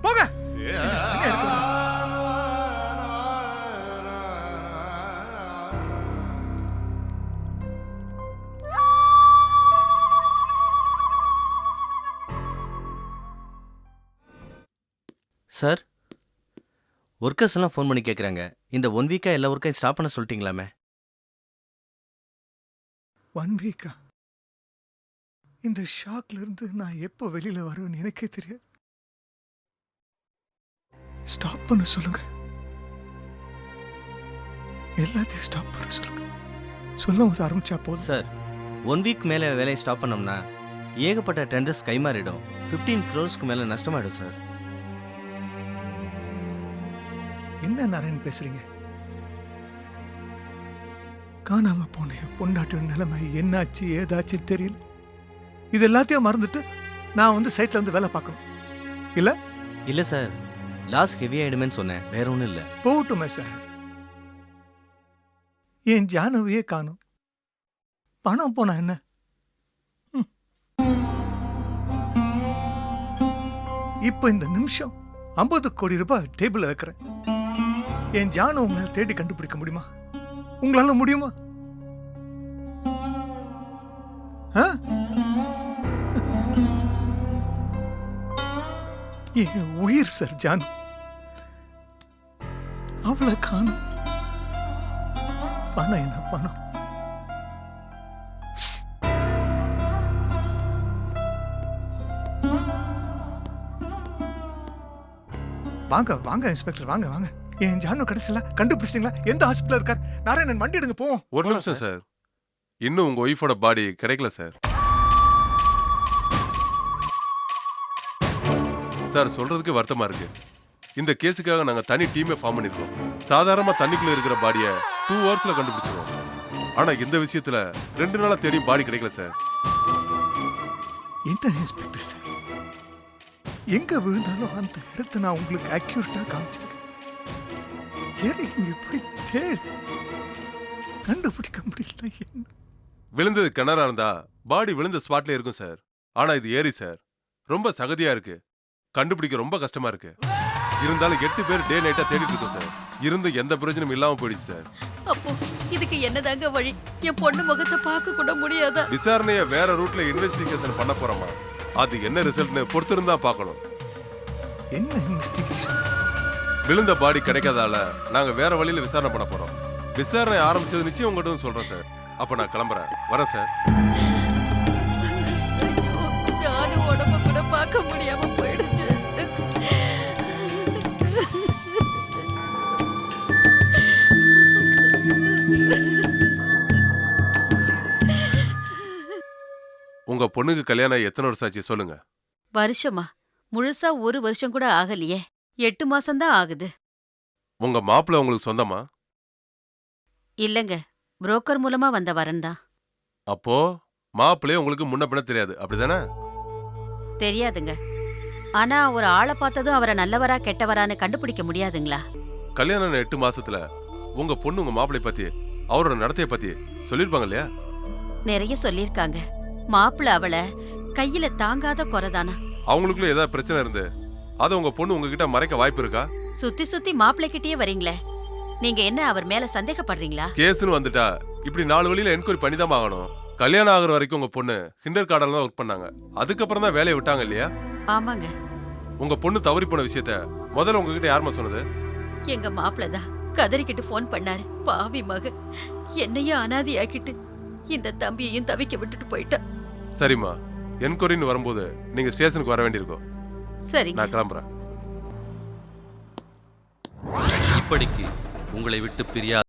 போங்க. சார், ஒர்க்கர்ஸ் எல்லாம் ஃபோன் பண்ணி கேட்குறாங்க. இந்த 1 வீக்காக எல்லா ஒர்க்கையும் ஸ்டாப் பண்ண சொல்லிட்டீங்களாமே? 1 வீக்கா? இந்த ஷாக்ல இருந்து நான் எப்போ வெளியில வருவேன்னு எனக்கே தெரியாது. ஸ்டாப் பண்ண சொல்லுங்க. எல்லாத்தையும் ஸ்டாப் பண்ண சொல்லுங்க. சொல்லும் ஆரம்பிச்சா போதும். சார், 1 வீக் மேலே வேலையை ஸ்டாப் பண்ணோம்னா ஏகப்பட்ட டெண்டர்ஸ் கைமாறிடும். 15 crores மேலே நஷ்டமாயிடும் சார். என்ன நாராயணன் பேசுறீங்க? காணாம போன பொண்டாட்டியோட நிலைமை என்னாச்சு ஏதாச்சு தெரியல. இது எல்லாத்தையும் மறந்துட்டு நான் வந்து சைட்ல வந்து வேலை பார்க்கணும் இல்ல? இல்லை சார், லாஸ் ஹெவி ஆயிடுமேன்னு சொன்னேன், வேற ஒன்றும் இல்லை. போகட்டுமே சார். என் ஜானவியே காணும். பணம் போனா என்ன? இப்போ இந்த நிமிஷம் 50 கோடி ரூபாய் டேபிள்ல வைக்கிறேன். என் ஜானு உங்களால தேடி கண்டுபிடிக்க முடியுமா? உங்களால முடியுமா? என் உயிர் சார் ஜானு. அவளை காணும். பணம் என்ன பணம்? வாங்க வாங்க இன்ஸ்பெக்டர், வாங்க வாங்க. என் ஜானு கடைசில கண்டுபிடிச்சிட்டீங்களா? எந்த ஹாஸ்பிட்டல் இருக்கார்? நாராயணன் வண்டி எடுங்க போவோம். ஒரு நிமிஷம் சார். இன்னும் உங்க ஒய்ஃபோட பாடி கிடைக்கல சார். சார், சொல்றதுக்கு வருத்தமா இருக்கு. இந்த கேஸுக்காக நாங்க தனி டீமே ஃபார்ம் பண்ணிருக்கோம். சாதாரணமா தண்ணிக்குள்ள இருக்கிற பாடியை 2 ஹவர்ஸ்ல கண்டுபிடிச்சிருவோம். ஆனா இந்த விஷயத்துல 2 நாளா தேடி பாடி கிடைக்கல சார். என்ன இன்ஸ்பெக்டர் சார், எங்க விழுந்தாலும் அந்த இடத்தை நான் உங்களுக்கு அக்யூரேட்டா காமிச்சிருக்கேன். இங்க போய் தேடு கண்டுபிடிக்க முடியல. என்ன விழுந்தது கிணறா இருந்தா பாடி விழுந்த ஸ்பாட்ல இருக்கும் சார். ஆனா இது ஏரி சார், ரொம்ப சகதியா இருக்கு. கண்டுபிடிக்க ரொம்ப கஷ்டமா இருக்கு. இருந்தாலும் 8 பேர் டே நைட்டா தேடிட்டு இருக்கோம் சார். இருந்து எந்த பிரயோஜனம் இல்லாம போயிடுச்சு சார். அப்போ இதுக்கு என்னதாங்க வழி? என் பொண்ணு முகத்தை பார்க்க கூட முடியாதா? விசாரணையை வேற ரூட்ல இன்வெஸ்டிகேஷன் பண்ண போறோமா? அது என்ன ரிசல்ட்னு பொறுத்திருந்தா பார்க்கணும். என்ன இன்வெஸ்டிகேஷன்? விழுந்த பாடி கிடைக்காதால நாங்க வேற வழியில விசாரணை பண்ண போறோம். விசாரணை ஆரம்பிச்சது நிச்சயம் உங்கள்கிட்ட சொல்றேன் சார். அப்ப நான் கிளம்புறேன். வரேன் சார். நானும் உடம்ப கூட பார்க்க முடியாம போயிடுச்சு. உங்க பொண்ணுக்கு கல்யாணம் எத்தனை வருஷம் ஆச்சு சொல்லுங்க? வருஷமா? முழுசா 1 வருஷம் கூட ஆகலையே. 8 மாசம்தான் ஆகுது. உங்க மாப்பிள்ளை உங்களுக்கு சொந்தமா? இல்லங்க, புரோக்கர் மூலமா வந்த வரன் தான். அப்போ மாப்பிள்ளையே உங்களுக்கு முன்ன பின்ன தெரியாது, அப்படிதானே? தெரியாதுங்க. ஆனா ஒரு ஆளை பார்த்ததும் அவரை நல்லவரா கெட்டவரான்னு கண்டுபிடிக்க முடியாதுங்களா? கல்யாணம் 8 மாசத்துல உங்க பொண்ணு உங்க மாப்பிள்ளை பத்தி அவரோட நடத்தைய பத்தி சொல்லிருப்பாங்க இல்லையா? நிறைய சொல்லிருக்காங்க. மாப்பிள்ளை அவளை கையில தாங்காத குறைதானா. அவங்களுக்குள்ள ஏதாவது பிரச்சனை இருந்து அதை உங்க பொண்ணு உங்ககிட்ட மறைக்க வாய்ப்பு இருக்கா? சுத்தி சுத்தி மாப்பிள்ளை கிட்டயே வரீங்களே, நீங்க என்ன அவர் மேல சந்தேகப்படுறீங்களா? கேஸ்னு வந்துட்டா இப்படி 4 வழியில என்கொயரி பண்ணி தான் ஆகணும். கல்யாணம் ஆகுற வரைக்கும் உங்க பொண்ணு கிண்டர் கார்டன்ல தான் ஒர்க் பண்ணாங்க. அதுக்கப்புறம் தான் வேலையை விட்டாங்க இல்லையா? ஆமாங்க. உங்க பொண்ணு தவறி போன விஷயத்த முதல்ல உங்ககிட்ட யாருமா சொன்னது? எங்க மாப்பிள்ளை தான் கதறிக்கிட்டு போன் பண்ணாரு. பாவி மக என்னையும் அனாதையாக்கிட்டு இந்த தம்பியையும் தவிக்க விட்டுட்டு போயிட்டா. சரிம்மா, என்கொயரின்னு வரும்போது நீங்க ஸ்டேஷனுக்கு வர வேண்டியிருக்கும். சரி, நான் கிளம்புறேன். இப்படிக்கு உங்களை விட்டு பிரியா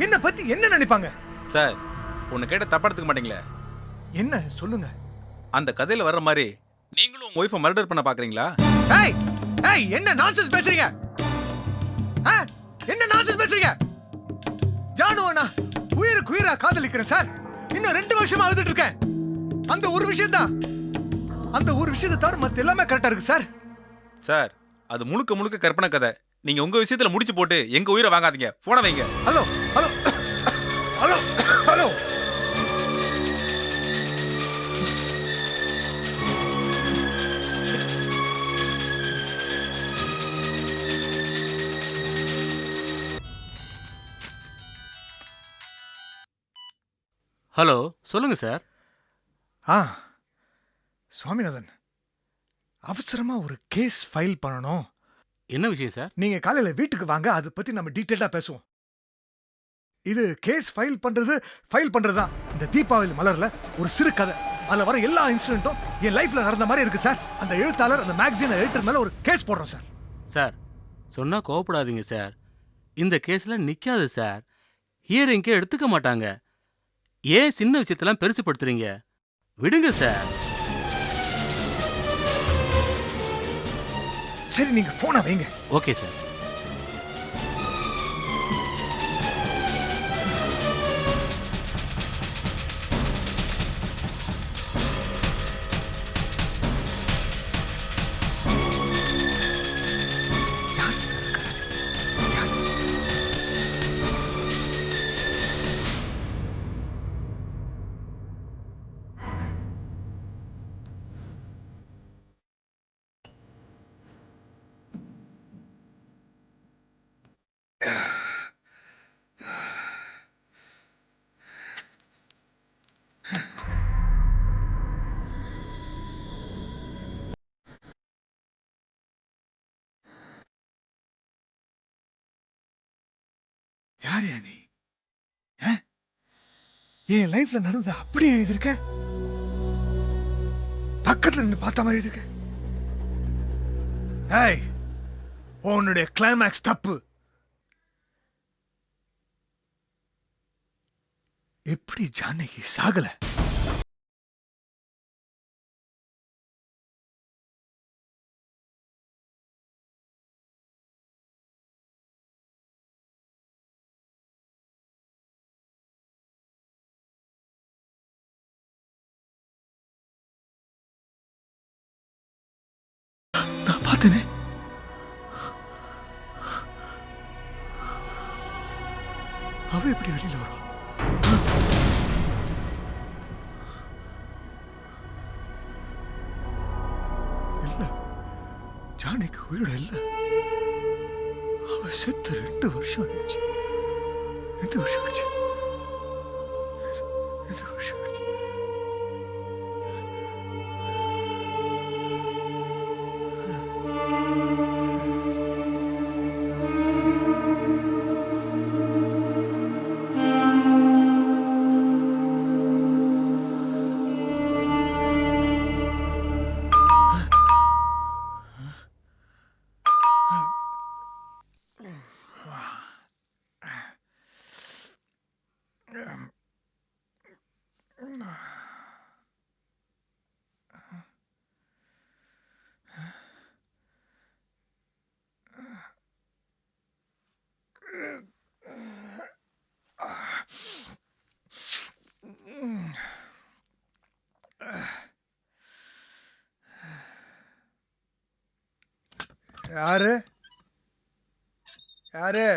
என்ன பத்தி என்ன நினைப்பாங்க? சார், உன்னை கேட்ட தப்பா எடுத்துக்க மாட்டீங்களே? என்ன சொல்லுங்க? அந்த கதையில வர்ற மாதிரி நீங்களும் உங்க ஒய்ஃபை மர்டர் பண்ண பாக்குறீங்களா? ஏய் ஏய், என்ன நான்சென்ஸ் பேசுறீங்க? என்ன நான்சென்ஸ் பேசுறீங்க? ஜானுவனா உயிருக்கு உயிரா காதலிக்கிறேன் சார். இன்னும் 2 வருஷமா அழுதுட்டு இருக்கேன். அந்த ஒரு விஷயம் தான், அந்த ஒரு விஷயத்தை தவிர மத்த எல்லாமே கரெக்டா இருக்கு சார். சார், அது முழுக்க முழுக்க கற்பனை கதை. நீங்க உங்க விஷயத்துல முடிச்சு போட்டு எங்க உயிரை வாங்காதீங்க. போன வைங்க. Hello hello hello hello. Hello, சொல்லுங்க சார். சுவாமிநாதன், அவசரமா ஒரு கேஸ் ஃபைல் பண்ணணும். என்ன விஷயம் சார்? நீங்க காலையில வீட்டுக்கு வாங்க, அதை பத்தி நம்ம டீட்டெயிலா பேசுவோம். இது கேஸ் ஃபைல் பண்றது தான். இந்த தீபாவளி மலர்ல ஒரு சிறு கதை. அதுல வர எல்லா இன்சிடென்ட்டும் என் லைஃப்ல நடந்த மாதிரி இருக்கு சார். அந்த எழுத்தாளர் அந்த மேகசின் எடிட்டர் மேல ஒரு கேஸ் போடுறோம் சார். சார் சொன்னா கோவப்படாதீங்க சார். இந்த கேஸ்ல நிக்காது சார். ஹியரிங்கே எடுத்துக்க மாட்டாங்க. ஏன் சின்ன விஷயத்தெல்லாம் பெருசுப்படுத்துறீங்க? விடுங்க சார். சரி நீங்க போனை வைங்க. Okay sir. யார் நீ? என் லைஃப்ல நடந்த அப்படியே எழுதிருக்க. பக்கத்துல நின்று பார்த்த மாதிரி எழுதிருக்க. ஏய், உன்னுடைய கிளைமேக்ஸ் தப்பு. எப்படி ஜானகி சாகல? நான் பார்த்தேனே. அவ எப்படி வெளியில வரும்? இல்ல, ஜானகி உயிரோட இல்ல. அவ செத்து 2 வருஷம் ஆயிடுச்சு. 2 வருஷம் ஆயிடுச்சு. 2 வருஷம் ஆயிடுச்சு. யாரு யாரு?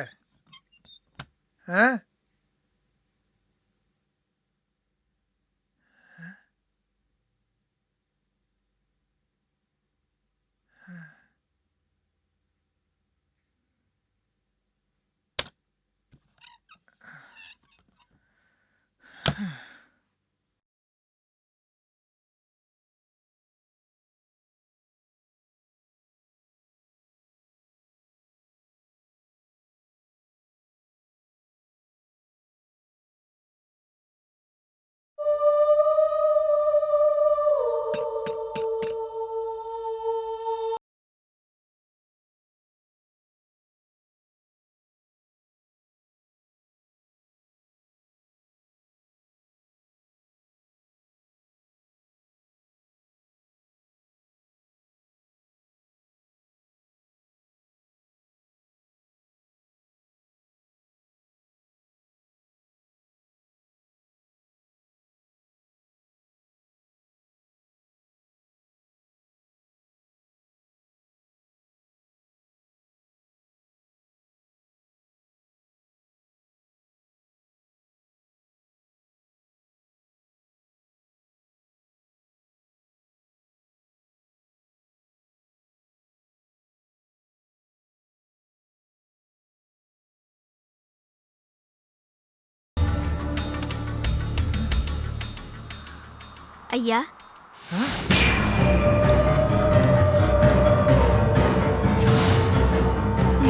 ஐயா,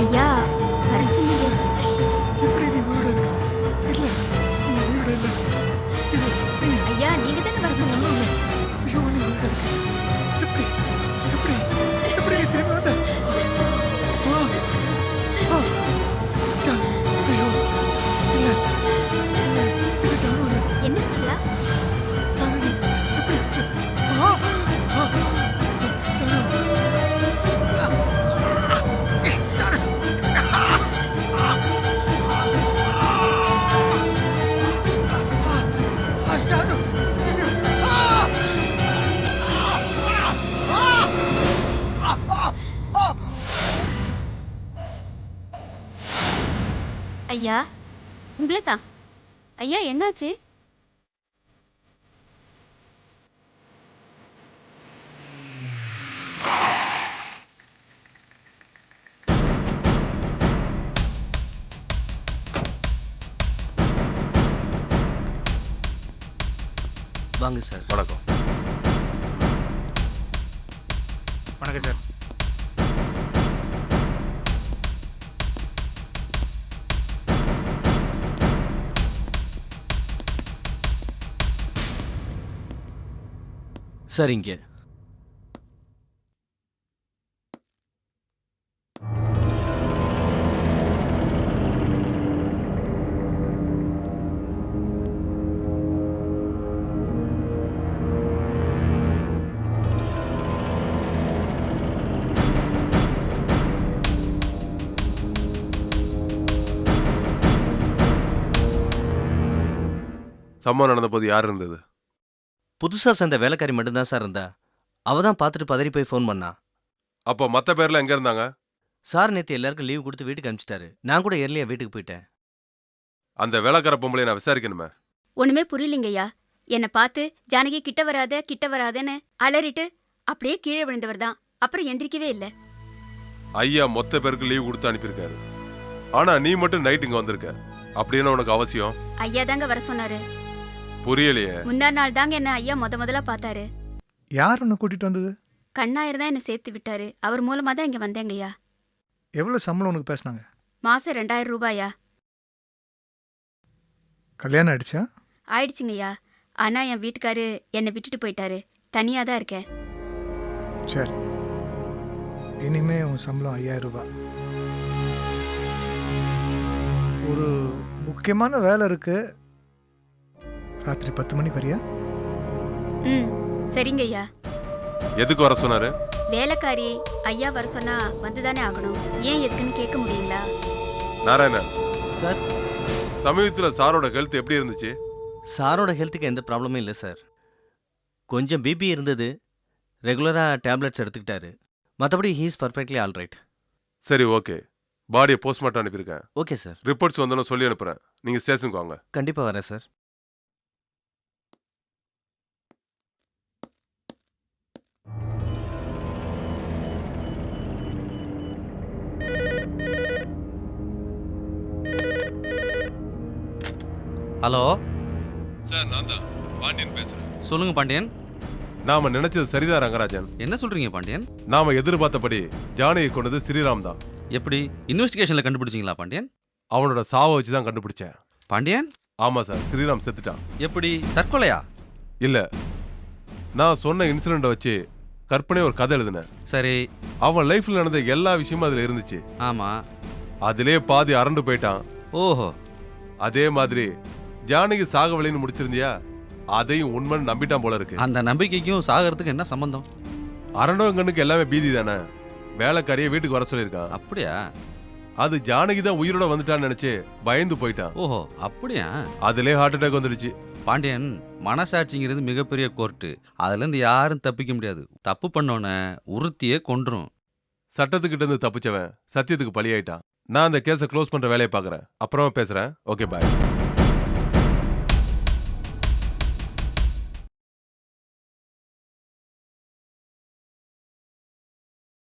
ஐயா, அர்ஜுன் எப்படி நீ உயிரோட இருக்க? ஐயா உங்களே தான். ஐயா என்னாச்சு? வாங்க சார். வணக்கம். வணக்கம் சார். சரிங்க. சம்பவம் நடந்த போது யார் இருந்தது? புதுசா சேர்ந்த வேலைக்காரி மட்டும்தான் சார் இருந்தா. அவ தான் பார்த்துட்டு பதறி போய் ஃபோன் பண்ணா. அப்போ மற்ற பேர்ல எங்க இருந்தாங்க? சார் நேற்று எல்லாருக்கும் லீவ் கொடுத்து வீட்டுக்கு அனுப்பிச்சிட்டாரு. நான் கூட ஏர்லியா வீட்டுக்கு போயிட்டேன். அந்த வேலைக்கார பொம்பளை நான் விசாரிக்கணுமே. ஒண்ணுமே புரியலைங்கய்யா. என்னை பார்த்து ஜானகி கிட்ட வராத கிட்ட வராதன்னு அலறிட்டு அப்படியே கீழே விழுந்தவர் தான். அப்புறம் எந்திரிக்கவே இல்லை. ஐயா மொத்த பேருக்கு லீவ் கொடுத்து அனுப்பியிருக்காரு. ஆனா நீ மட்டும் நைட் இங்க வந்திருக்க. அப்படின்னு உனக்கு அவசியம்? ஐயா தாங்க வர சொன்னாரு. புரியலையே. முந்தா நாள் தாங்க என்ன ஐயா முதல்ல பார்த்தாரு. யார் உன்னை கூட்டிட்டு வந்தது? கண்ணாயிரம் தான் என்னை சேர்த்து விட்டாரு. அவர் மூலமா தான் இங்க வந்தேங்கய்யா. எவ்வளவு சம்பளம் உனக்கு பேசினாங்க? மாசம் 2000 ரூபாயா. கல்யாணம் ஆயிடுச்சா? ஆயிடுச்சுங்கய்யா. ஆனா என் வீட்டுக்காரு என்னை விட்டுட்டு போயிட்டாரு. தனியா தான் இருக்கேன். சரி, இனிமே உன் சம்பளம் 5000 ரூபாய். ஒரு முக்கியமான வேலை இருக்கு. ராத்திரி 10 மணிக்கு வரியா? ம் சரிங்கய்யா. எதுக்கு வர சொன்னாரு? வேலைக்காரி ஐயா வர சொன்னா வந்துதானே ஆகணும். ஏன் எதுக்குன்னு கேட்க முடியுங்களா? நாராயணன் சார், சமீபத்துல சாரோட ஹெல்த் எப்படி இருந்துச்சு? சாரோட ஹெல்த்துக்கு எந்த ப்ராப்ளமும் இல்லை சார். கொஞ்சம் பிபி இருந்தது. ரெகுலராக டேப்லெட்ஸ் எடுத்துக்கிட்டாரு. மற்றபடி ஹீஸ் பர்ஃபெக்ட்லி ஆல் ரைட். சரி, ஓகே. பாடியை போஸ்ட்மார்ட்டம் அனுப்பியிருக்கேன். Okay sir. ரிப்போர்ட்ஸ் வந்தாலும் சொல்லி அனுப்புறேன். நீங்க ஸ்டேஷனுக்கு வாங்க. கண்டிப்பாக வரேன் சார். ஹலோ சார், நான் தான் பாண்டியன் பேசுறேன். சொல்லுங்க பாண்டியன். நாம நினைச்சது சரிதான் ரங்கராஜன். என்ன சொல்றீங்க பாண்டியன்? நாம எதிர்பார்த்தபடி ஜானகி கொண்டது ஸ்ரீராம் தான். எப்படி இன்வெஸ்டிகேஷன்ல கண்டுபிடிச்சிங்களா பாண்டியன்? அவனோட சாவை வச்சு தான் கண்டுபிடிச்சேன். பாண்டியன்? ஆமா சார், ஸ்ரீராம் செத்துட்டான். எப்படி, தற்கொலையா? இல்ல, நான் சொன்ன இன்சிடென்ட்டை வச்சு கற்பனை ஒரு கதை எழுதினேன். சரி. அவன் லைஃப்ல நடந்த எல்லா விஷயமும் அதுல இருந்துச்சு. ஆமா. அதிலே பாதி அரண்டு போயிட்டான். ஓஹோ. அதே மாதிரி ஜானகி சாகவலைன்னு முடிச்சிருந்தியா, அதையும் உண்மைன்னு நம்பிட்டான் போல இருக்கு. அந்த நம்பிக்கைக்கும் சாகிறதுக்கு என்ன சம்பந்தம்? அரண்டவங்கனுக்கு எல்லாமே பீதி தானே. வேலைக்காரியை வீட்டுக்கு வர சொல்லியிருக்கான். அப்படியா? அது ஜானகி தான் உயிரோட வந்துட்டான்னு நினைச்சு பயந்து போயிட்டான். ஓஹோ, அப்படியா? அதிலே ஹார்ட் அட்டாக் வந்துடுச்சு. பாண்டியன், மனசாட்சிங்கிறது மிகப்பெரிய கோர்ட்டு. அதுல இருந்து யாரும் தப்பிக்க முடியாது. தப்பு பண்ணோன்னு உறுத்தியே கொன்றும். சட்டத்துக்கிட்ட இருந்து தப்பிச்சவன் சத்தியத்துக்கு பலியாயிட்டான். நான் அந்த கேஸை க்ளோஸ் பண்ற வேலையை பார்க்கறேன். அப்புறமா பேசுறேன். ஓகே, பாய்.